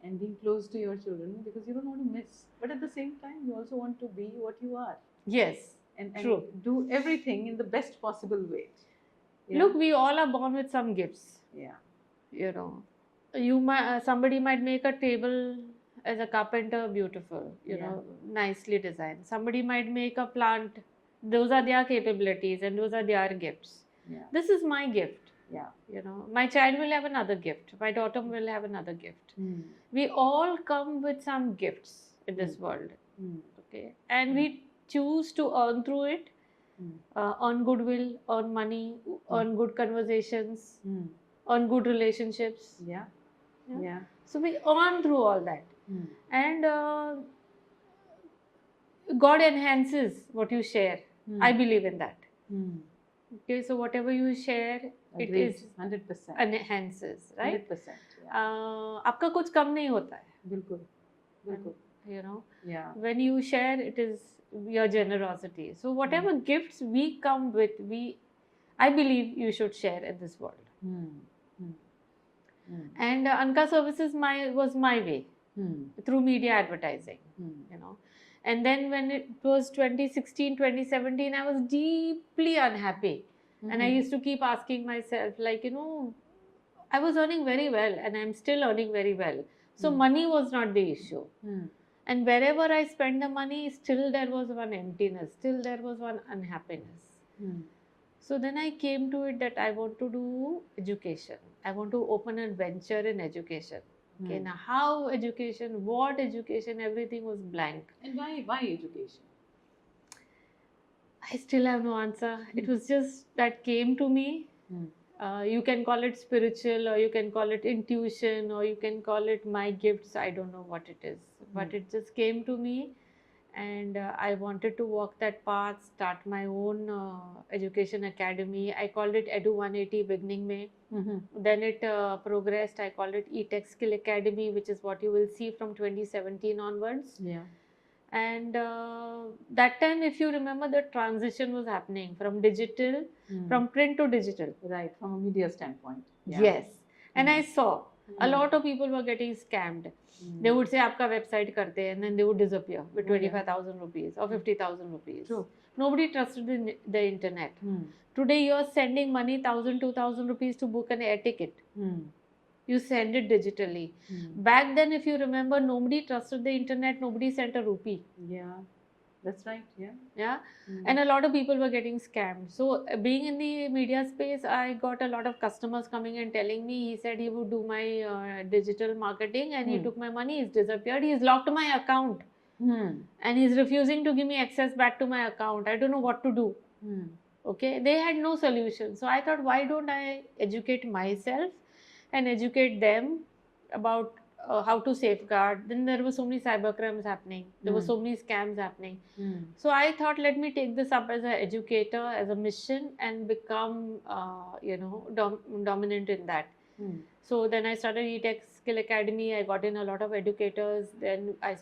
and being close to your children, because you don't want to miss. But at the same time, you also want to be what you are. Yes. And True. do everything in the best possible way. Yeah? Look, we all are born with some gifts. Yeah. You know, somebody might make a table as a carpenter beautiful, you know, nicely designed. Somebody might make a plant. Those are their capabilities and those are their gifts. Yeah. This is my gift. Yeah. You know, my child will have another gift. My daughter will have another gift. Mm. We all come with some gifts in this world. Mm. Okay, and we choose to earn through it, earn goodwill, earn money, earn good conversations, earn good relationships. Yeah. Yeah. Yeah. So we earn through all that, Mm. and God enhances what you share. I believe in that. Mm. Okay, so whatever you share, it Agreed. is 100%. enhances, right? 100%. Yeah. आपका कुछ कम नहीं होता है. बिल्कुल. बिल्कुल. You know, Yeah. when you share, it is your generosity. So whatever gifts we come with, I believe you should share in this world. Mm. Mm. Mm. And Anka Services was my way through media advertising, Mm. you know. And then when it was 2016, 2017, I was deeply unhappy. And I used to keep asking myself, like, you know, I was earning very well and I'm still earning very well. So money was not the issue. Mm. And wherever I spent the money, still there was one emptiness, still there was one unhappiness. Mm. So then I came to it that I want to do education. I want to open a venture in education. Okay, now how education, what education, everything was blank. And why education? I still have no answer. It was just that came to me. You can call it spiritual, or you can call it intuition, or you can call it my gifts. I don't know what it is, but it just came to me, and I wanted to walk that path, start my own education academy. I called it Edu 180 beginning May. Then it progressed. I called it eTech Skill Academy, which is what you will see from 2017 onwards. Yeah. And that time, if you remember, the transition was happening from digital, from print to digital. Right, from a media standpoint. Yeah. Yes. And I saw a lot of people were getting scammed. They would say, "Aapka website karte," and then they would disappear with 25,000 rupees or 50,000 rupees. True. Nobody trusted the internet. Today, you're sending money, 1,000, 2,000 rupees to book an air ticket. You send it digitally. Back then, if you remember, nobody trusted the internet. Nobody sent a rupee. Yeah, that's right. Yeah. Yeah. And a lot of people were getting scammed. So being in the media space, I got a lot of customers coming and telling me, he said he would do my digital marketing, and he took my money, he's disappeared, he's locked my account. And he's refusing to give me access back to my account. I don't know what to do. Okay, they had no solution. So I thought, why don't I educate myself and educate them about how to safeguard. Then there were so many cyber crimes happening. There were so many scams happening. So I thought, let me take this up as an educator, as a mission, and become, dominant in that. Hmm. So then I started eTech Skill Academy. I got in a lot of educators. Then I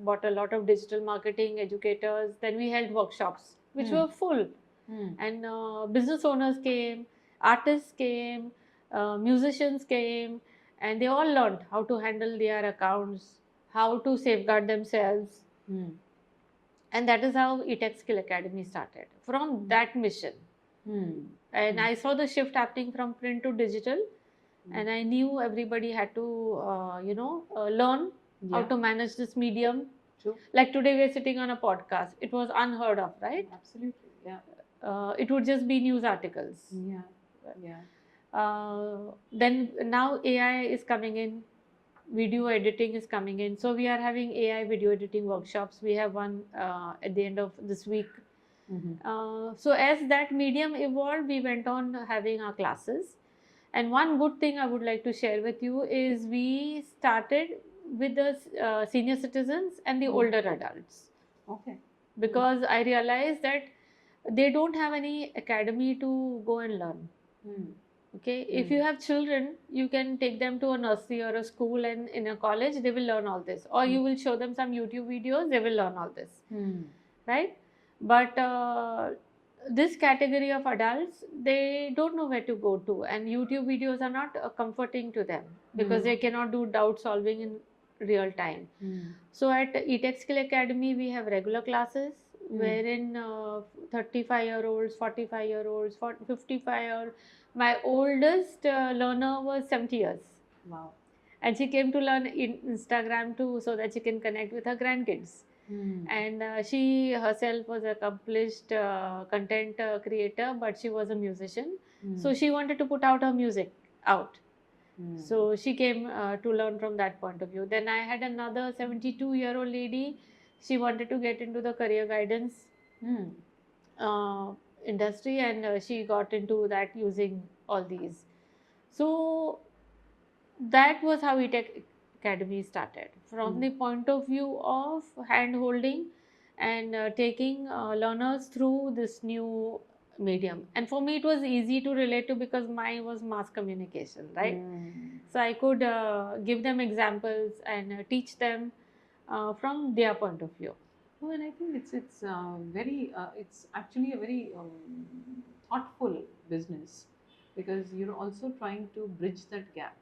bought a lot of digital marketing educators. Then we held workshops, which Hmm. were full. Hmm. And business owners came, artists came, musicians came, and they all learned how to handle their accounts, how to safeguard themselves. Hmm. And that is how eTech Skill Academy started. From that mission. Hmm. And Hmm. I saw the shift happening from print to digital. And I knew everybody had to, learn how Yeah. to manage this medium. True. Like today, we're sitting on a podcast. It was unheard of, right? Absolutely. Yeah. It would just be news articles. Yeah. Yeah. Then now AI is coming in, video editing is coming in. So we are having AI video editing workshops. We have one at the end of this week. Mm-hmm. So as that medium evolved, we went on having our classes. And one good thing I would like to share with you is we started with the senior citizens and the older adults, Okay. because I realized that they don't have any academy to go and learn. Hmm. Okay, if you have children, you can take them to a nursery or a school, and in a college, they will learn all this. Or you will show them some YouTube videos, they will learn all this, Hmm. right? But this category of adults, they don't know where to go to, and YouTube videos are not comforting to them because they cannot do doubt solving in real time. Hmm. So at eTech Skill Academy, we have regular classes wherein 35-year-olds, 45-year-olds, 55-year. My oldest learner was 70 years. Wow. And she came to learn in Instagram too, so that she can connect with her grandkids. Hmm. And she herself was accomplished content creator, but she was a musician. So she wanted to put out her music out. So she came to learn from that point of view. Then I had another 72-year-old lady. She wanted to get into the career guidance industry, and she got into that using all these. So that was how eTech Academy started, from the point of view of hand holding and taking learners through this new medium. And for me, it was easy to relate to because mine was mass communication, right? So I could give them examples and teach them from their point of view. Oh, and I think it's very it's actually a very thoughtful business, because you're also trying to bridge that gap.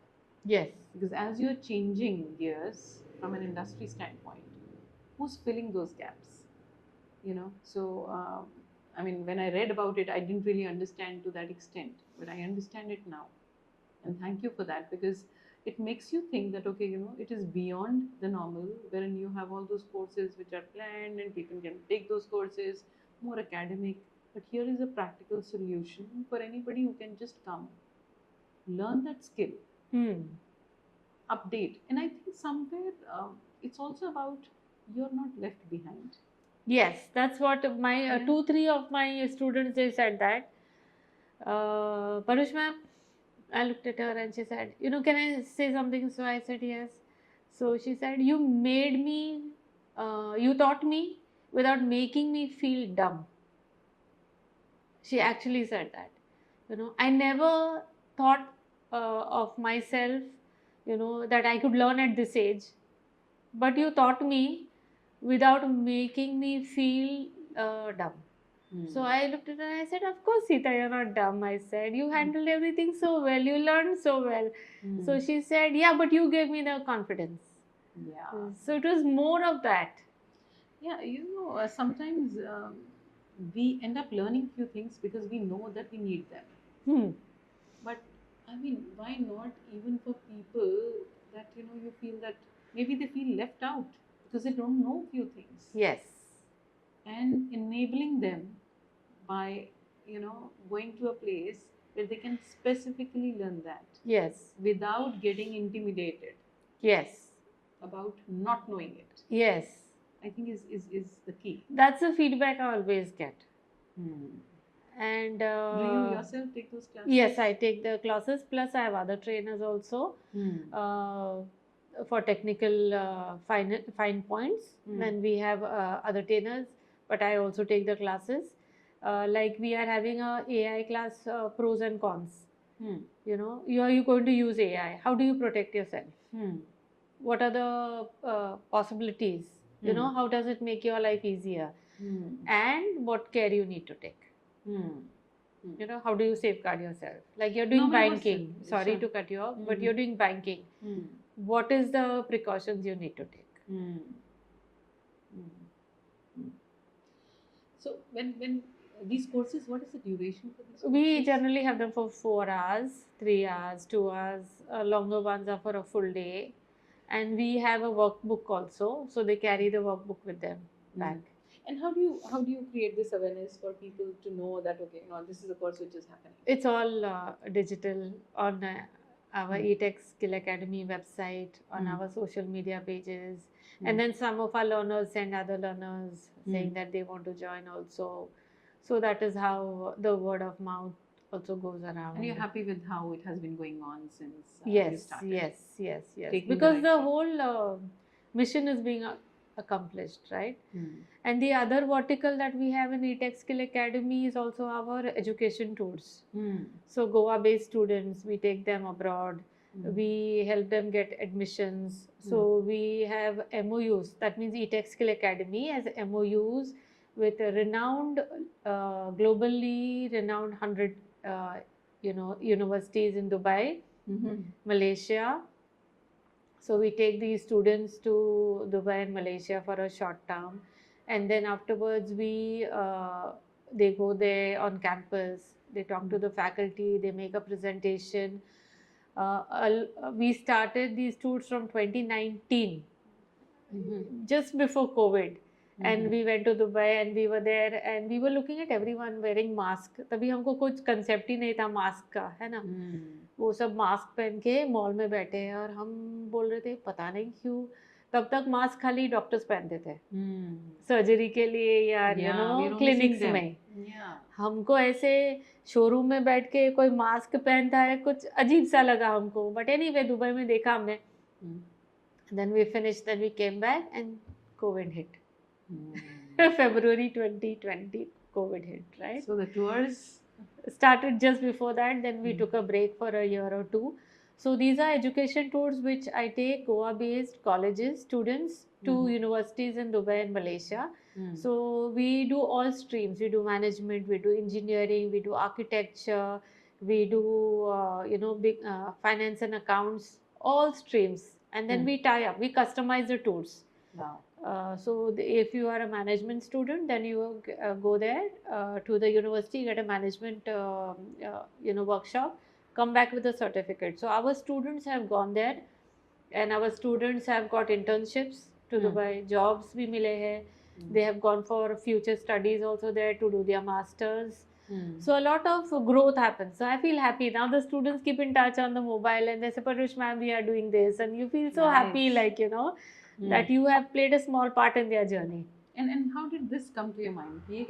Yes. Because as you're changing gears from an industry standpoint, who's filling those gaps? So I mean, when I read about it, I didn't really understand to that extent, but I understand it now, and thank you for that, because it makes you think that, okay, it is beyond the normal, wherein you have all those courses which are planned and people can take those courses, more academic. But here is a practical solution for anybody who can just come, learn that skill, update. And I think somewhere it's also about you're not left behind. Yes, that's what my Yeah. 2-3 of my students, they said that. Parush ma'am, I looked at her and she said, can I say something? So I said yes. So she said, you taught me without making me feel dumb. She actually said that. I never thought of myself, that I could learn at this age. But you taught me without making me feel dumb. So I looked at her and I said, of course, Sita, you're not dumb. I said, you handled everything so well. You learned so well. So she said, yeah, but you gave me the confidence. Yeah. So it was more of that. Yeah, sometimes we end up learning few things because we know that we need them. But I mean, why not even for people that you feel that maybe they feel left out because they don't know few things, Yes. and enabling them by going to a place where they can specifically learn that Yes. without getting intimidated Yes. about not knowing it, Yes. I think is the key. That's the feedback I always get. And Do you yourself take those classes? yes, I take the classes, plus I have other trainers also for technical fine points. Then we have other trainers, but I also take the classes. Like we are having a AI class, pros and cons. Hmm. You know, are you going to use AI? How do you protect yourself? Hmm. What are the possibilities? You know, Hmm. how does it make your life easier? Hmm. And what care you need to take? Hmm. You know, how do you safeguard yourself? Like you're No, doing but what's banking. it? Sorry Sure. to cut you off, but Mhm. you're doing banking. Hmm. What is the precautions you need to take? Hmm. Hmm. Hmm. So when these courses, what is the duration for these We courses? generally have them for 4 hours, 3 hours, 2 hours. Longer ones are for a full day. And we have a workbook also. So they carry the workbook with them back. And how do you create this awareness for people to know that okay, you know, this is a course which is happening? It's all digital on our Hmm. eTech Skill Academy website, on Hmm. our social media pages. Hmm. And then some of our learners send other learners saying Hmm. that they want to join also. So that is how the word of mouth also goes around. And you're happy with how it has been going on since you Yes, started? yes. Taking the Because right the step. whole mission is being accomplished, right? Hmm. And the other vertical that we have in eTech Skill Academy is also our education tours. Hmm. So Goa-based students, we take them abroad. Hmm. We help them get admissions. So we have MOUs. That means eTech Skill Academy has MOUs with a renowned, globally renowned 100, universities in Dubai, Mhm. Malaysia. So we take these students to Dubai and Malaysia for a short term, and then afterwards they go there on campus. They talk to the faculty. They make a presentation. We started these tours from 2019, Mhm. just before COVID. And Mhm. we went to Dubai and we were there and we were looking at everyone wearing mask. तभी हमको कुछ concept ही नहीं था mask का, है ना? Hmm. वो सब मास्क पहन के मॉल में बैठे हैं और हम बोल रहे थे पता नहीं क्यों तब तक मास्क खाली डॉक्टर्स पहनते थे Hmm. सर्जरी के लिए या Yeah, we are only clinics seeing them. में Yeah. हमको ऐसे शोरूम में बैठ के कोई मास्क पहनता है कुछ अजीब सा लगा हमको बट एनीवे दुबई में देखा हमने Hmm. then we finished then we came back and COVID hit Hmm. February 2020 COVID hit right So the tours. started just before that then we took a break for a year or two so these are education tours which I take Goa based colleges students to universities in Dubai and Malaysia so we do all streams we do management we do engineering we do architecture we do big finance and accounts all streams and then we tie up we customize the tours Wow. if you are a management student, then you go there to the university, get a management workshop, come back with a certificate. So our students have gone there, and our students have got internships to Dubai, jobs भी मिले हैं. They have gone for future studies also there to do their masters. So a lot of growth happens. So I feel happy now. The students keep in touch on the mobile and they say, "Parush ma'am, we are doing this," and you feel so happy, like that you have played a small part in their journey. And how did this come to your mind? ये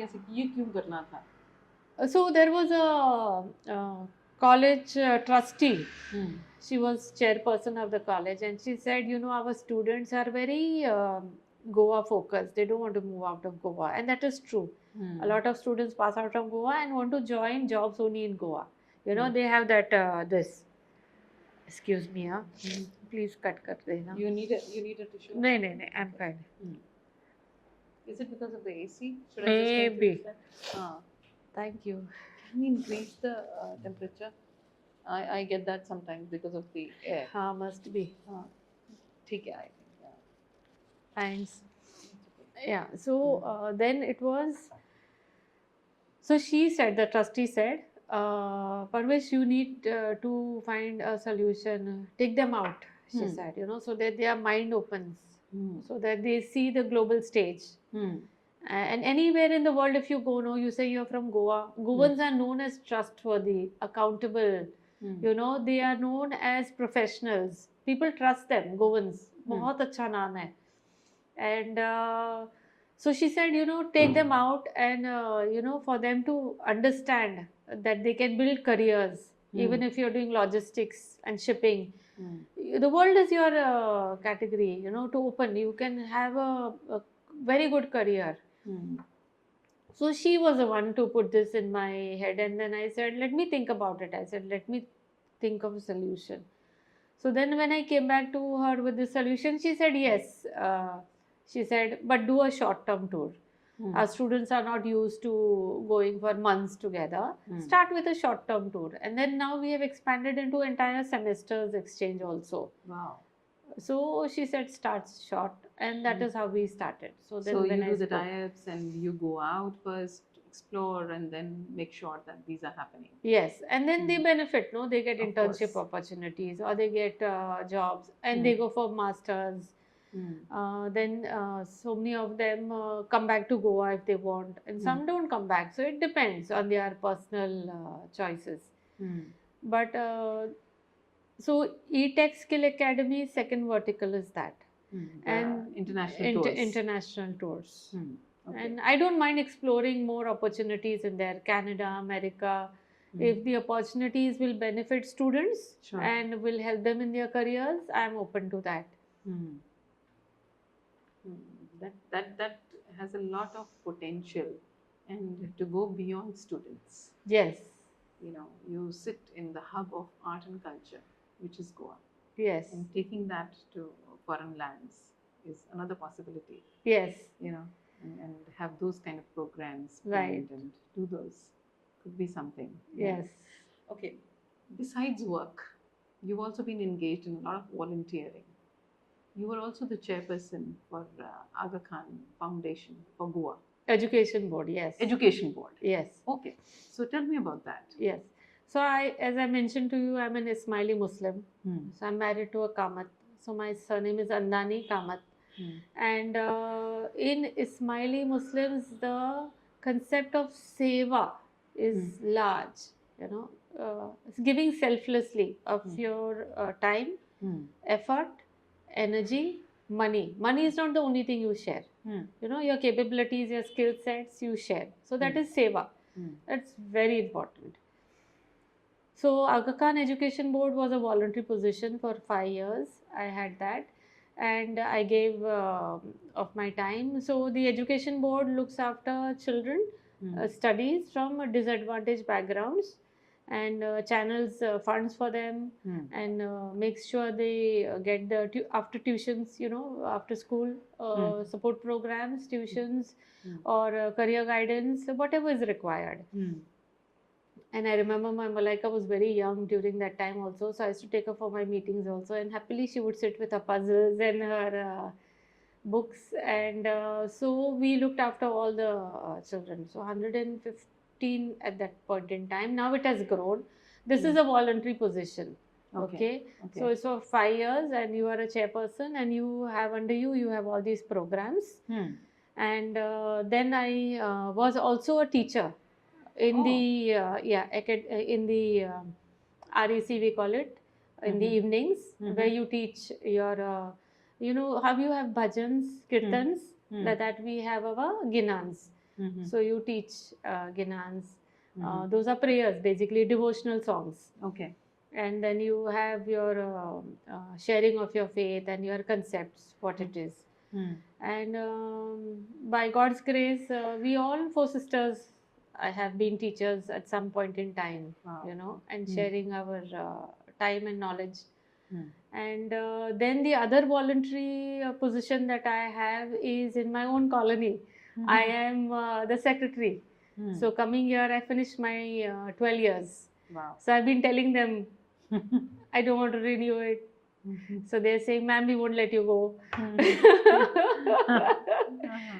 क्यों करना था? So there was a college trustee. She was chairperson of the college, and she said, our students are very Goa focused. They don't want to move out of Goa, and that is true. A lot of students pass out from Goa and want to join jobs only in Goa. They have that this. Excuse me, please cut देना. You need a tissue. नहीं, I'm fine. Is it because of the AC? Should I just try to Maybe. fix that? Thank you. Can we increase the temperature? I get that sometimes because of the air. हाँ, must be. ठीक है, I think. Yeah. Thanks. Yeah. So then it was. So she said, the trustee said, Parvesh, you need to find a solution. Take them out, she said, so that their mind opens, so that they see the global stage. And anywhere in the world, if you go, you say you're from Goa. Goans are known as trustworthy, accountable. They are known as professionals. People trust them. Goans, बहुत अच्छा नाम है. And so she said, take them out and, for them to understand that they can build careers, even if you're doing logistics and shipping. The world is your category, to open. You can have a very good career. So she was the one to put this in my head. And then I said, let me think about it. I said, let me think of a solution. So then when I came back to her with the solution, she said yes. She said, but do a short-term tour. Our students are not used to going for months together. Start with a short-term tour. And then now we have expanded into entire semesters exchange also. Wow. So she said start short, and that is how we started. So then So when you I do the spoke, tie-ups and you go out first, explore, and then make sure that these are happening. yes, and then they benefit, no? They get Of internship course. opportunities, or they get jobs, and they go for masters. Then so many of them come back to Goa if they want, and some don't come back. So it depends on their personal choices. But so eTech Skill Academy second vertical is that, and international tours. international tours. Okay. And I don't mind exploring more opportunities in there, Canada, America. If the opportunities will benefit students Sure. and will help them in their careers, I'm open to that. That has a lot of potential, and to go beyond students. Yes, You know, you sit in the hub of art and culture, which is Goa, yes, and taking that to foreign lands is another possibility. yes, You know, and have those kind of programs Right. planned and do those could be something. yes. Okay. Besides work, you've also been engaged in a lot of volunteering. You were also the chairperson for Aga Khan Foundation for Goa Education board, yes. Education Board. Yes, Okay. So tell me about that. yes. So as I mentioned to you, I'm an Ismaili Muslim. So I'm married to a Kamat. So my surname is Andani Kamat. And in Ismaili Muslims, the concept of seva is large. You know, it's giving selflessly of your time, effort, energy, money. Money is not the only thing you share. You know, your capabilities, your skill sets, you share. So that is seva. That's very important. So Aga Khan Education Board was a voluntary position for 5 years. I had that, and I gave of my time. So the education board looks after children studies from disadvantaged backgrounds, and channels funds for them, and makes sure they get the after tuitions, you know, after school support programs, tuitions, or career guidance, whatever is required. And I remember my Malaika was very young during that time also. So I used to take her for my meetings also. And happily she would sit with her puzzles and her books. And so we looked after all the children. So 115 at that point in time. Now it has grown. This is a voluntary position. Okay. So it's for 5 years and you are a chairperson and you have under you, you have all these programs. And then I was also a teacher in the in the REC we call it, in the evenings, where you teach your you know how you have bhajans, kirtans, that we have our ginans. So you teach ginans. Those are prayers, basically devotional songs. Okay. And then you have your sharing of your faith and your concepts, what it is. And by God's grace, we all 4 sisters I have been teachers at some point in time, you know, and sharing our time and knowledge. And then the other voluntary position that I have is in my own colony. I am the secretary. So coming year, I finished my 12 years. Wow. So I've been telling them, I don't want to renew it. So they're saying, ma'am, we won't let you go.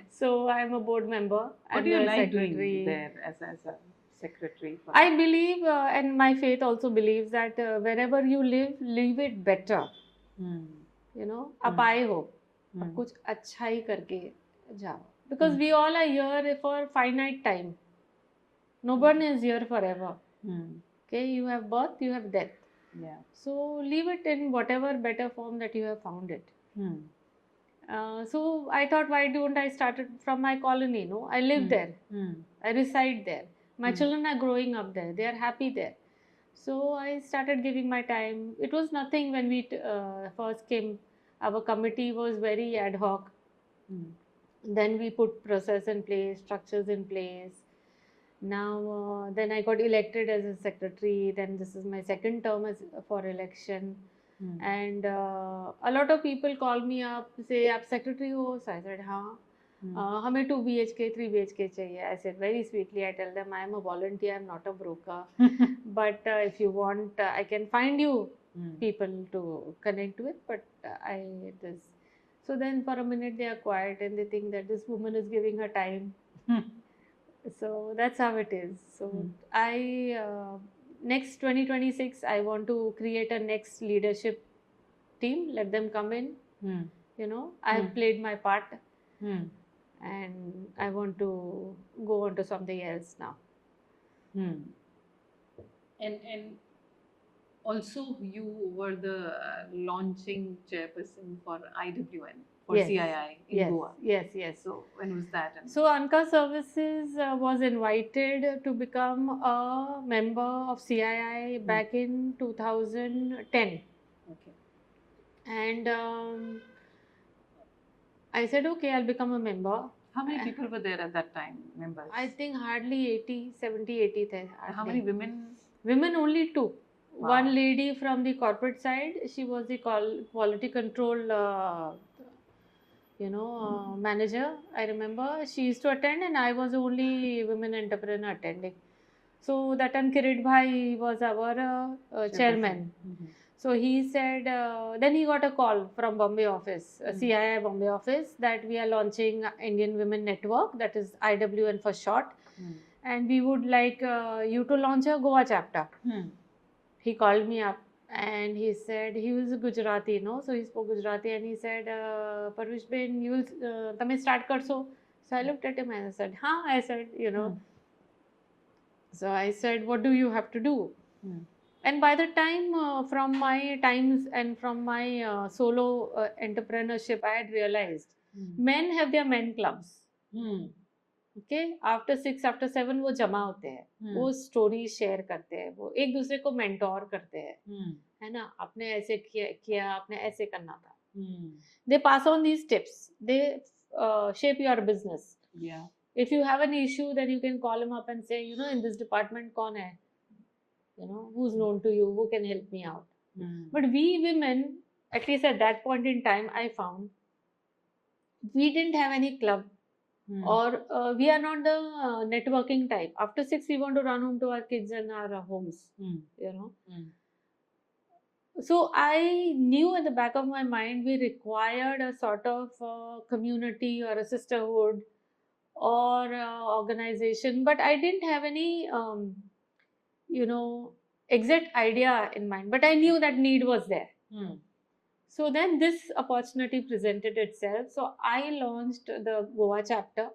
So I'm a board member. What do you like doing there as a secretary? I believe, and my faith also believes that wherever you live, live it better. You know, apai ho, kuch अच्छा ही करके जाओ. Because we all are here for finite time. No one is here forever. Okay, you have birth, you have death. Yeah. So leave it in whatever better form that you have found it. So I thought, why don't I start it from my colony? No, I live there. I reside there. My children are growing up there. They are happy there. So I started giving my time. It was nothing when we first came. Our committee was very ad hoc. Then we put process in place, structures in place. Now, then I got elected as a secretary. Then this is my second term as for election. And a lot of people call me up, say, "आप secretary हो?" So I said, "हाँ." हमें 2 BHK, 3 BHK चाहिए. I said very sweetly, I tell them, "I am a volunteer, I am not a broker. But if you want, I can find you people to connect with. But this." So then for a minute they are quiet and they think that this woman is giving her time. So that's how it is. So I next 2026 I want to create a next leadership team, let them come in. You know, I have played my part and I want to go on to something else now. And also you were the launching chairperson for IWN, for Yes. CII in Yes, Goa. yes. So when was that? And So Anka Services was invited to become a member of CII back in 2010. okay. And I said, okay, I'll become a member. How many people were there at that time, members? I think hardly 80, 70, 80 the. How many women? Women only 2. Wow. One lady from the corporate side, she was the quality control manager. I remember she used to attend and I was the only women entrepreneur attending. So that time Kirit Bhai was our chairman. So he said, then he got a call from Bombay office, CII Bombay office, that we are launching Indian Women Network, that is IWN for short, and we would like you to launch a Goa chapter. He called me up and he said, he was a Gujarati, so he spoke Gujarati, and he said, Parvish Ben, you will tame start karso. So I looked at him and I said, हाँ. I said, So I said, what do you have to do? And by the time, from my times and from my solo entrepreneurship, I had realized men have their men clubs. Okay, after 6, after 7 वो जमा होते हैं, वो story share करते हैं, वो एक दूसरे को मेंटोर करते हैं, है ना, आपने ऐसे किया, आपने ऐसे करना था. They pass on these tips. They shape your business. Yeah. If you have an issue, then you can call him up and say, in this department कौन है, who's known to you, who can help me out. But we women, at least at that point in time, I found we didn't have any club. Or we are not the networking type. After 6, we want to run home to our kids and our homes. So I knew at the back of my mind we required a sort of community or a sisterhood or organization, but I didn't have any exact idea in mind, but I knew that need was there. So then this opportunity presented itself. So I launched the Goa chapter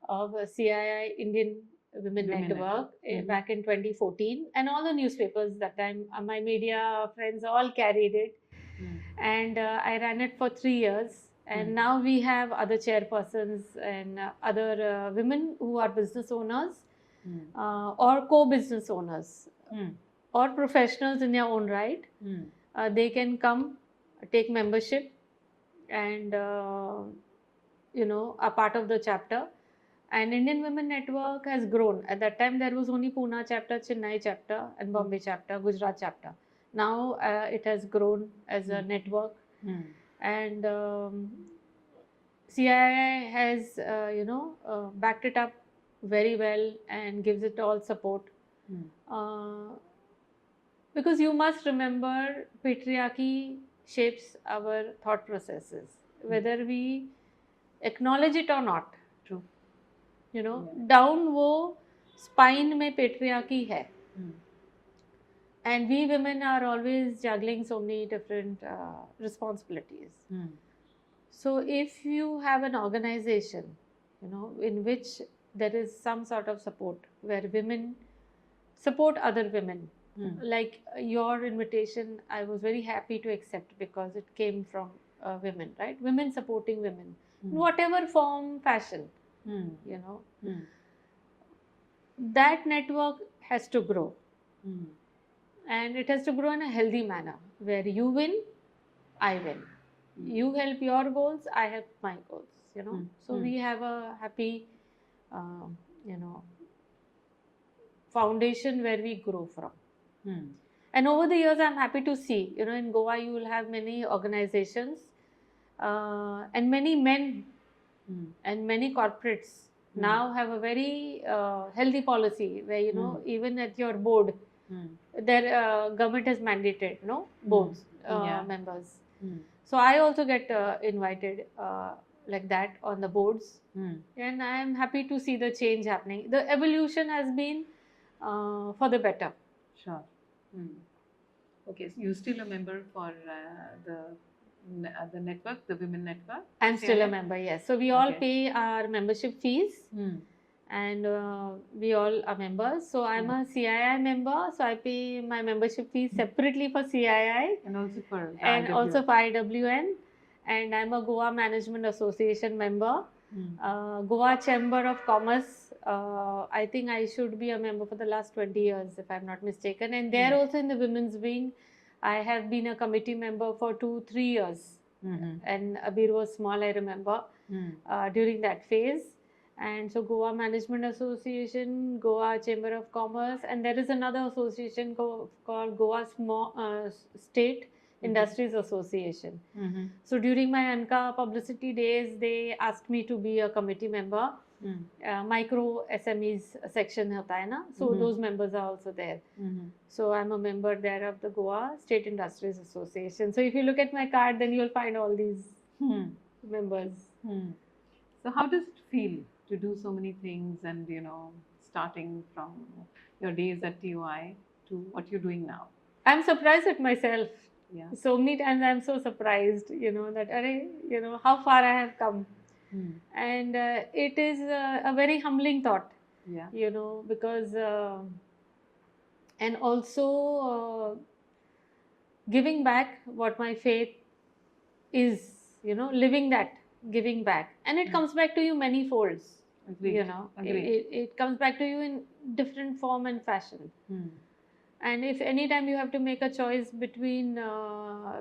of CII Indian Women Network back in 2014, and all the newspapers that time, my media friends all carried it, and I ran it for 3 years, and now we have other chairpersons and other women who are business owners or co-business owners or professionals in their own right. They can come, take membership, and are part of the chapter. And Indian Women Network has grown. At that time, there was only Pune chapter, Chennai chapter, and Bombay chapter, Gujarat chapter. Now it has grown as a network, and CII has, backed it up very well and gives it all support. Because you must remember, patriarchy shapes our thought processes, whether we acknowledge it or not. True. Down वो spine में patriarchy है. And we women are always juggling so many different responsibilities. So if you have an organization, in which there is some sort of support, where women support other women, like your invitation, I was very happy to accept because it came from women, right? Women supporting women, in whatever form, fashion, that network has to grow. And it has to grow in a healthy manner, where you win, I win. You help your goals, I help my goals, So we have a happy, foundation where we grow from. Hmm. And over the years, I'm happy to see, in Goa, you will have many organizations and many men Hmm. and many corporates now have a very healthy policy where, even at your board, Hmm. their government has mandated, boards Yeah. members. Hmm. So I also get invited like that on the boards, Hmm. and I am happy to see the change happening. The evolution has been for the better. Sure. Hmm. Okay, so you still a member for the network, the women network? I'm still a CII? member, yes. So we all Okay. pay our membership fees, Hmm. and we all are members. So I'm a CII member, so I pay my membership fees separately for CII And also for the and IW. also for IWN. And I'm a Goa Management Association member. Hmm. Goa Chamber of Commerce, I think I should be a member for the last 20 years, if I'm not mistaken. And there also in the women's wing, I have been a committee member for 2-3 years. Mhm. And Abir was small, I remember, Hmm. during that phase. And so Goa Management Association, Goa Chamber of Commerce, and there is another association called Goa State Industries Association. Mhm. So during my ANCA publicity days, they asked me to be a committee member. Hmm. Micro SMEs section hota hai na, so those members are also there. Mhm. So I'm a member there of the Goa State Industries Association. So if you look at my card, then you'll find all these Hmm. members. Hmm. So how does it feel to do so many things and starting from your days at TOI to what you're doing now? I'm surprised at myself. Yeah. So many times I'm so surprised, that how far I have come. Hmm. And it is a very humbling thought, Yeah. because and also giving back what my faith is, living that, giving back, and it comes back to you many folds. Agreed. Agreed. It comes back to you in different form and fashion. Hmm. And if anytime you have to make a choice between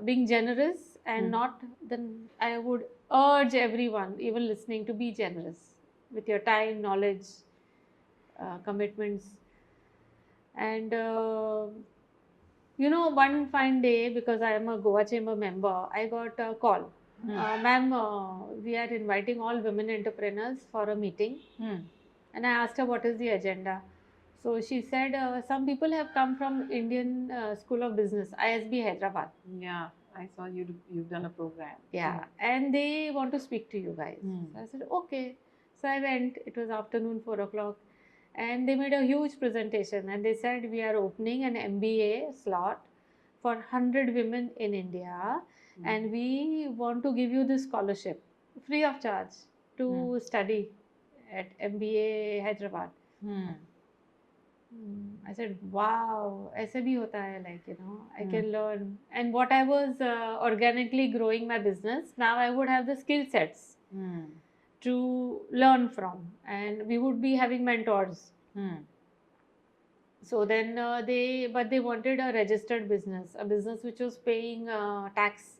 being generous and not, then I would urge everyone, even listening, to be generous with your time, knowledge, commitments. And one fine day, because I am a Goa Chamber member, I got a call. Ma'am, we are inviting all women entrepreneurs for a meeting. And I asked her what is the agenda. So she said some people have come from Indian School of Business, ISB Hyderabad. Yeah, I saw you've done a program. Yeah, and they want to speak to you guys. Hmm. So I said, okay. So I went. It was afternoon, 4 o'clock. And they made a huge presentation. And they said, we are opening an MBA slot for 100 women in India. And we want to give you this scholarship, free of charge, to study at MBA Hyderabad. I said, wow, ऐसे भी होता है, like, I can learn. And what I was organically growing my business, now I would have the skill sets to learn from, and we would be having mentors. So then they wanted a registered business, a business which was paying tax,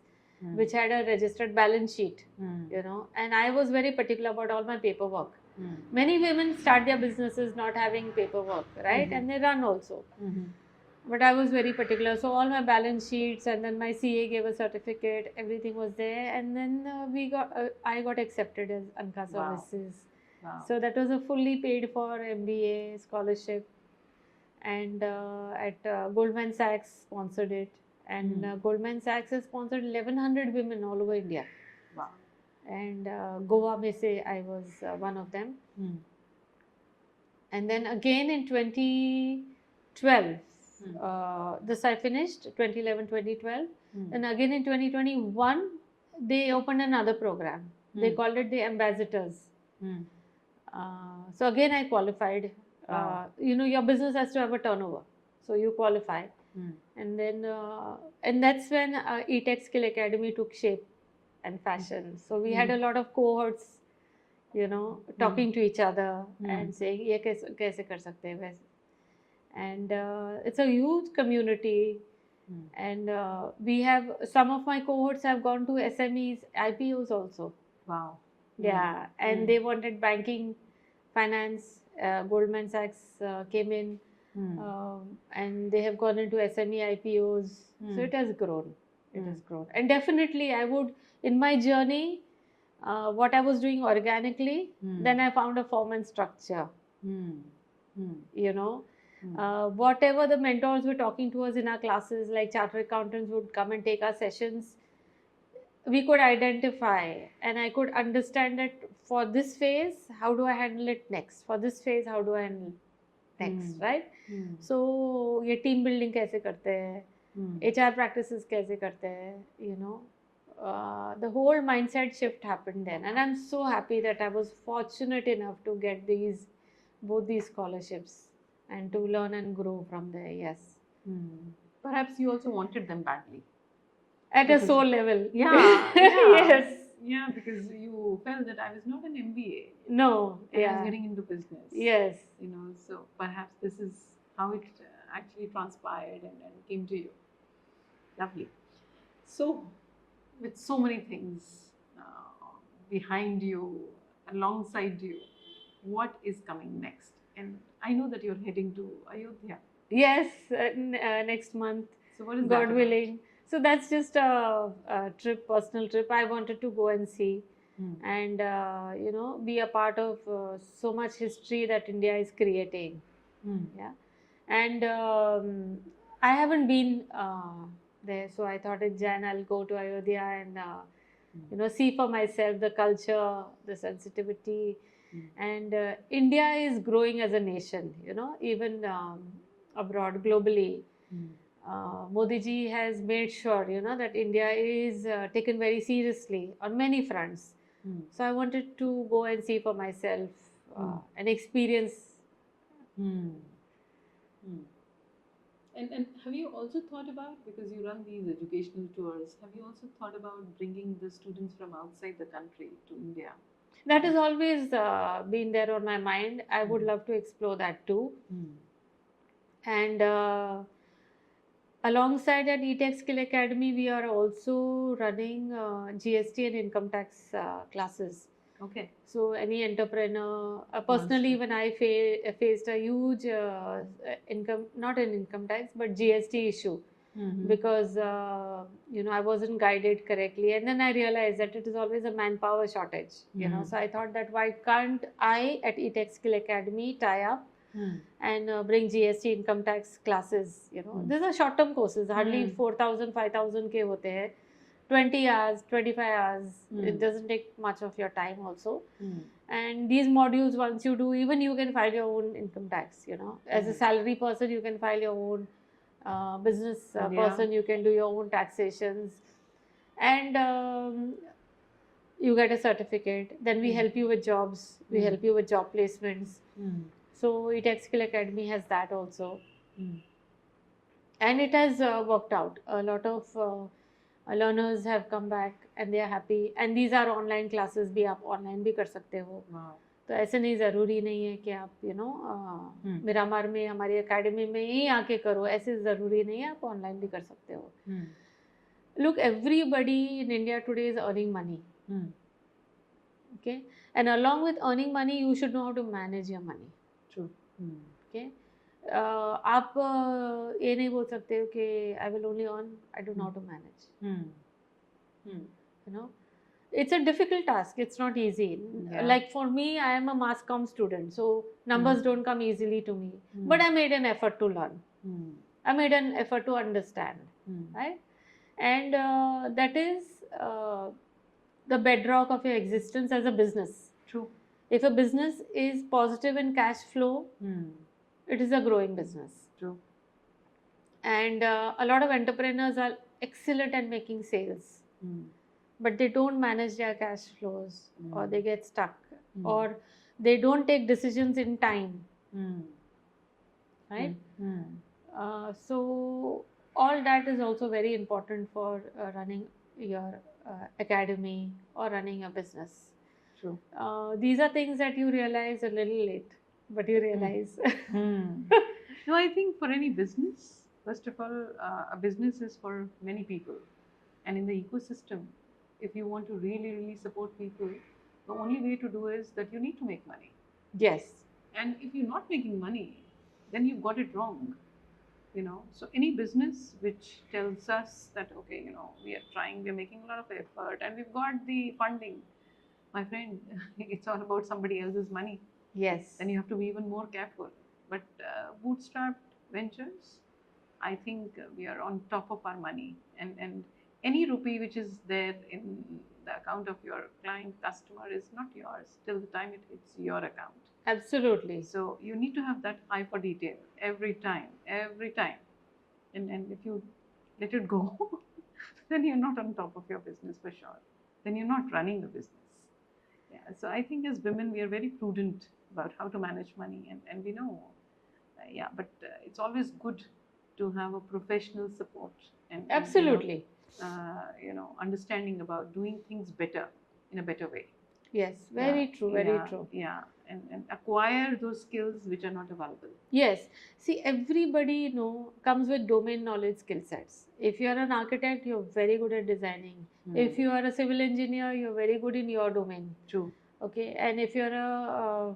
which had a registered balance sheet, and I was very particular about all my paperwork. Many women start their businesses not having paperwork, right? And they run also. But I was very particular. So all my balance sheets, and then my CA gave a certificate, everything was there. And then I got accepted as ANCA services. Wow. So that was a fully paid for MBA scholarship. And at Goldman Sachs sponsored it. And Goldman Sachs has sponsored 1,100 women all over India. Wow. And Goa mein se I was one of them. And then again in 2012, this I finished, 2011, 2012. And again in 2021, they opened another program. They called it the Ambassadors. So again I qualified. Your business has to have a turnover. So you qualify. And then, and that's when eTech Skill Academy took shape and fashion. So we had a lot of cohorts, talking to each other and saying, ye kaise kar sakte hai, waise. And it's a huge community. And we have, some of my cohorts have gone to SMEs, IPOs also. Wow. Yeah, and they wanted banking, finance. Goldman Sachs came in. and they have gone into SME IPOs. So it has grown. It has grown. And definitely, I would, in my journey, what I was doing organically, then I found a form and structure. You know, whatever the mentors were talking to us in our classes, like chartered accountants would come and take our sessions, we could identify, and I could understand that for this phase, how do I handle it next? For this phase, how do I handle next, right? So ये team building कैसे करते हैं, HR practices कैसे करते हैं, you know, the whole mindset shift happened then, and I'm so happy that I was fortunate enough to get both these scholarships and to learn and grow from there. Yes, Perhaps you also wanted them badly. at a Because- soul level. Yeah. Yes. Yeah, because you felt that I was not an MBA. No. And I was Yeah. getting into business. Yes. You know, so perhaps this is how it actually transpired and came to you. Lovely. So, with so many things behind you, alongside you, what is coming next? And I know that you're heading to Ayodhya. Yes. Next month, So, what is that God about? willing. So that's just a trip, personal trip. I wanted to go and see, and you know, be a part of so much history that India is creating. Yeah, and I haven't been there, so I thought in Jan I'll go to Ayodhya and you know, see for myself the culture, the sensitivity, and India is growing as a nation. You know, even abroad, globally. Modi ji has made sure, you know, that India is taken very seriously on many fronts. So I wanted to go and see for myself and experience. And have you also thought about, because you run these educational tours, have you also thought about bringing the students from outside the country to India? That has always been there on my mind. I would love to explore that too. And alongside at eTech Skill Academy, we are also running GST and income tax classes. Okay. So any entrepreneur, personally, when I faced a huge income, not an income tax, but GST issue, because you know, I wasn't guided correctly, and then I realized that it is always a manpower shortage. You know, so I thought that why can't I at eTech Skill Academy tie up and bring GST income tax classes? You know, these are short term courses, hardly 4,000, 5,000 K hote hai. 20 hours, 25 hours, it doesn't take much of your time also. And these modules, once you do, even you can file your own income tax, you know. As a salary person, you can file your own, business person, you can do your own taxations. And you get a certificate. Then we help you with jobs, we help you with job placements. So eTech Skill Academy has that also. And it has worked out. A lot of learners have come back and they are happy, and these are online classes भी आप online भी कर सकते हो. तो ऐसे नहीं ज़रूरी नहीं है कि आप you know मिरामार में हमारी एकेडमी में ही आके करो, ऐसे ज़रूरी नहीं है, आप online भी कर सकते हो. Look, everybody in India today is earning money. Okay, and along with earning money, you should know how to manage your money. True. Okay. आप ये नहीं बोल सकते हो कि I will only earn, I don't know how to manage. You know, it's a difficult task. It's not easy. Yeah. Like for me, I am a mass comm student, so numbers don't come easily to me. But I made an effort to learn. I made an effort to understand, right? And that is the bedrock of your existence as a business. True. If a business is positive in cash flow, it is a growing business. True. And a lot of entrepreneurs are excellent at making sales, but they don't manage their cash flows, or they get stuck, or they don't take decisions in time, right? So all that is also very important for running your academy or running a business. True. These are things that you realize a little late, but you realize. No, I think for any business, first of all, a business is for many people. And in the ecosystem, if you want to really, really support people, the only way to do is that you need to make money. Yes. And if you're not making money, then you've got it wrong. So any business which tells us that, okay, we are trying, we're making a lot of effort, and we've got the funding, my friend, it's all about somebody else's money. Yes. Then you have to be even more careful. But bootstrapped ventures, I think we are on top of our money, and any rupee which is there in the account of your client customer is not yours till the time it hits your account. Absolutely. So you need to have that eye for detail every time, and if you let it go, then you're not on top of your business for sure. Then you're not running the business. Yeah. So I think as women, we are very prudent about how to manage money, and we know. But it's always good to have a professional support and Absolutely. understanding about doing things better in a better way. Yes, very true, very true. Yeah, and acquire those skills which are not available. Yes. See, everybody comes with domain knowledge skill sets. If you are an architect, you're very good at designing. If you are a civil engineer, you're very good in your domain. True. Okay, and if you're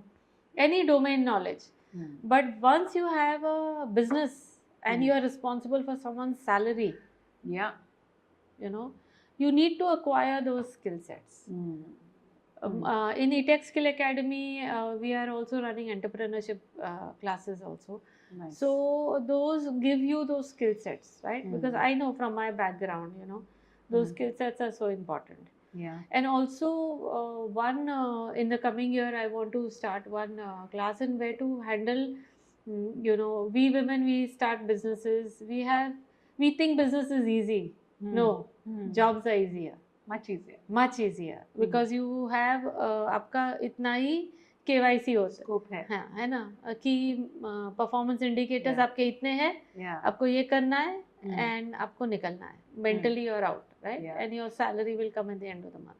any domain knowledge, but once you have a business and you are responsible for someone's salary, yeah, you need to acquire those skill sets. In eTech Skill Academy, we are also running entrepreneurship classes also. Nice. So those give you those skill sets, right? Because I know from my background, those skill sets are so important. Yeah. And also one in the coming year, I want to start one class in where to handle, we women, we start businesses. We think business is easy. No, jobs are easier. Much easier. Because you have आपका इतना ही KYC होता scope है ना कि performance indicators आपके इतने हैं, आपको ये करना है एंड आपको निकलना है, मेंटली और out, right? And your salary will come at the end of the month.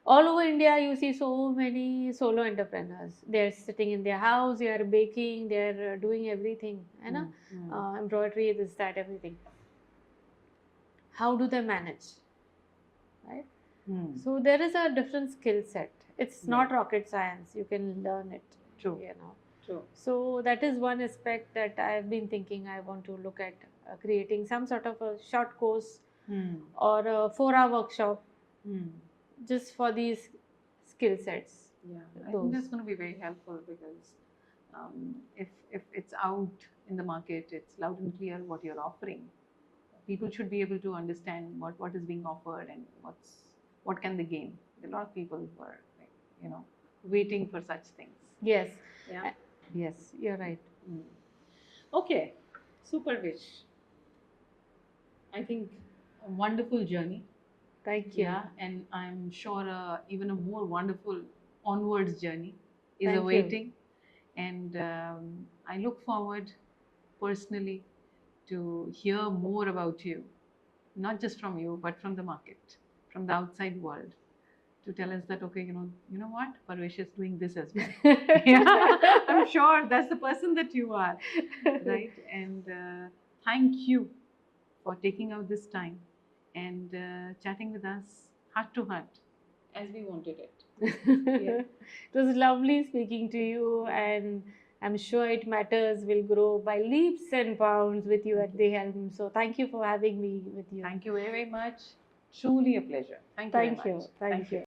All over India, you see so many solo entrepreneurs. They're sitting in their house, they are baking, they're doing everything, है ना? Embroidery, this, that, everything. How do they manage? Right? So there is a different skill set. It's not rocket science. You can learn it. True. True. So that is one aspect that I've been thinking I want to look at creating some sort of a short course or a 4-hour workshop just for these skill sets. Yeah, I think that's going to be very helpful because if it's out in the market, it's loud and clear what you're offering. People should be able to understand what is being offered and what can they gain. There are a lot of people who are waiting for such things. Yes. Yeah. Yes, you're right. Okay, super Vish. I think a wonderful journey. Thank you. Yeah, and I'm sure even a more wonderful onwards journey is Thank awaiting. And I look forward personally to hear more about you, not just from you, but from the market, from the outside world, to tell us that, okay, you know what, Parvesh is doing this as well. Yeah, I'm sure that's the person that you are, right? And thank you for taking out this time and chatting with us heart to heart as we wanted it. Yeah. It was lovely speaking to you, and I'm sure It Matters will grow by leaps and bounds with you at the helm. So thank you for having me with you. Thank you very, very much. Truly a pleasure. Thank you very much. Thank you.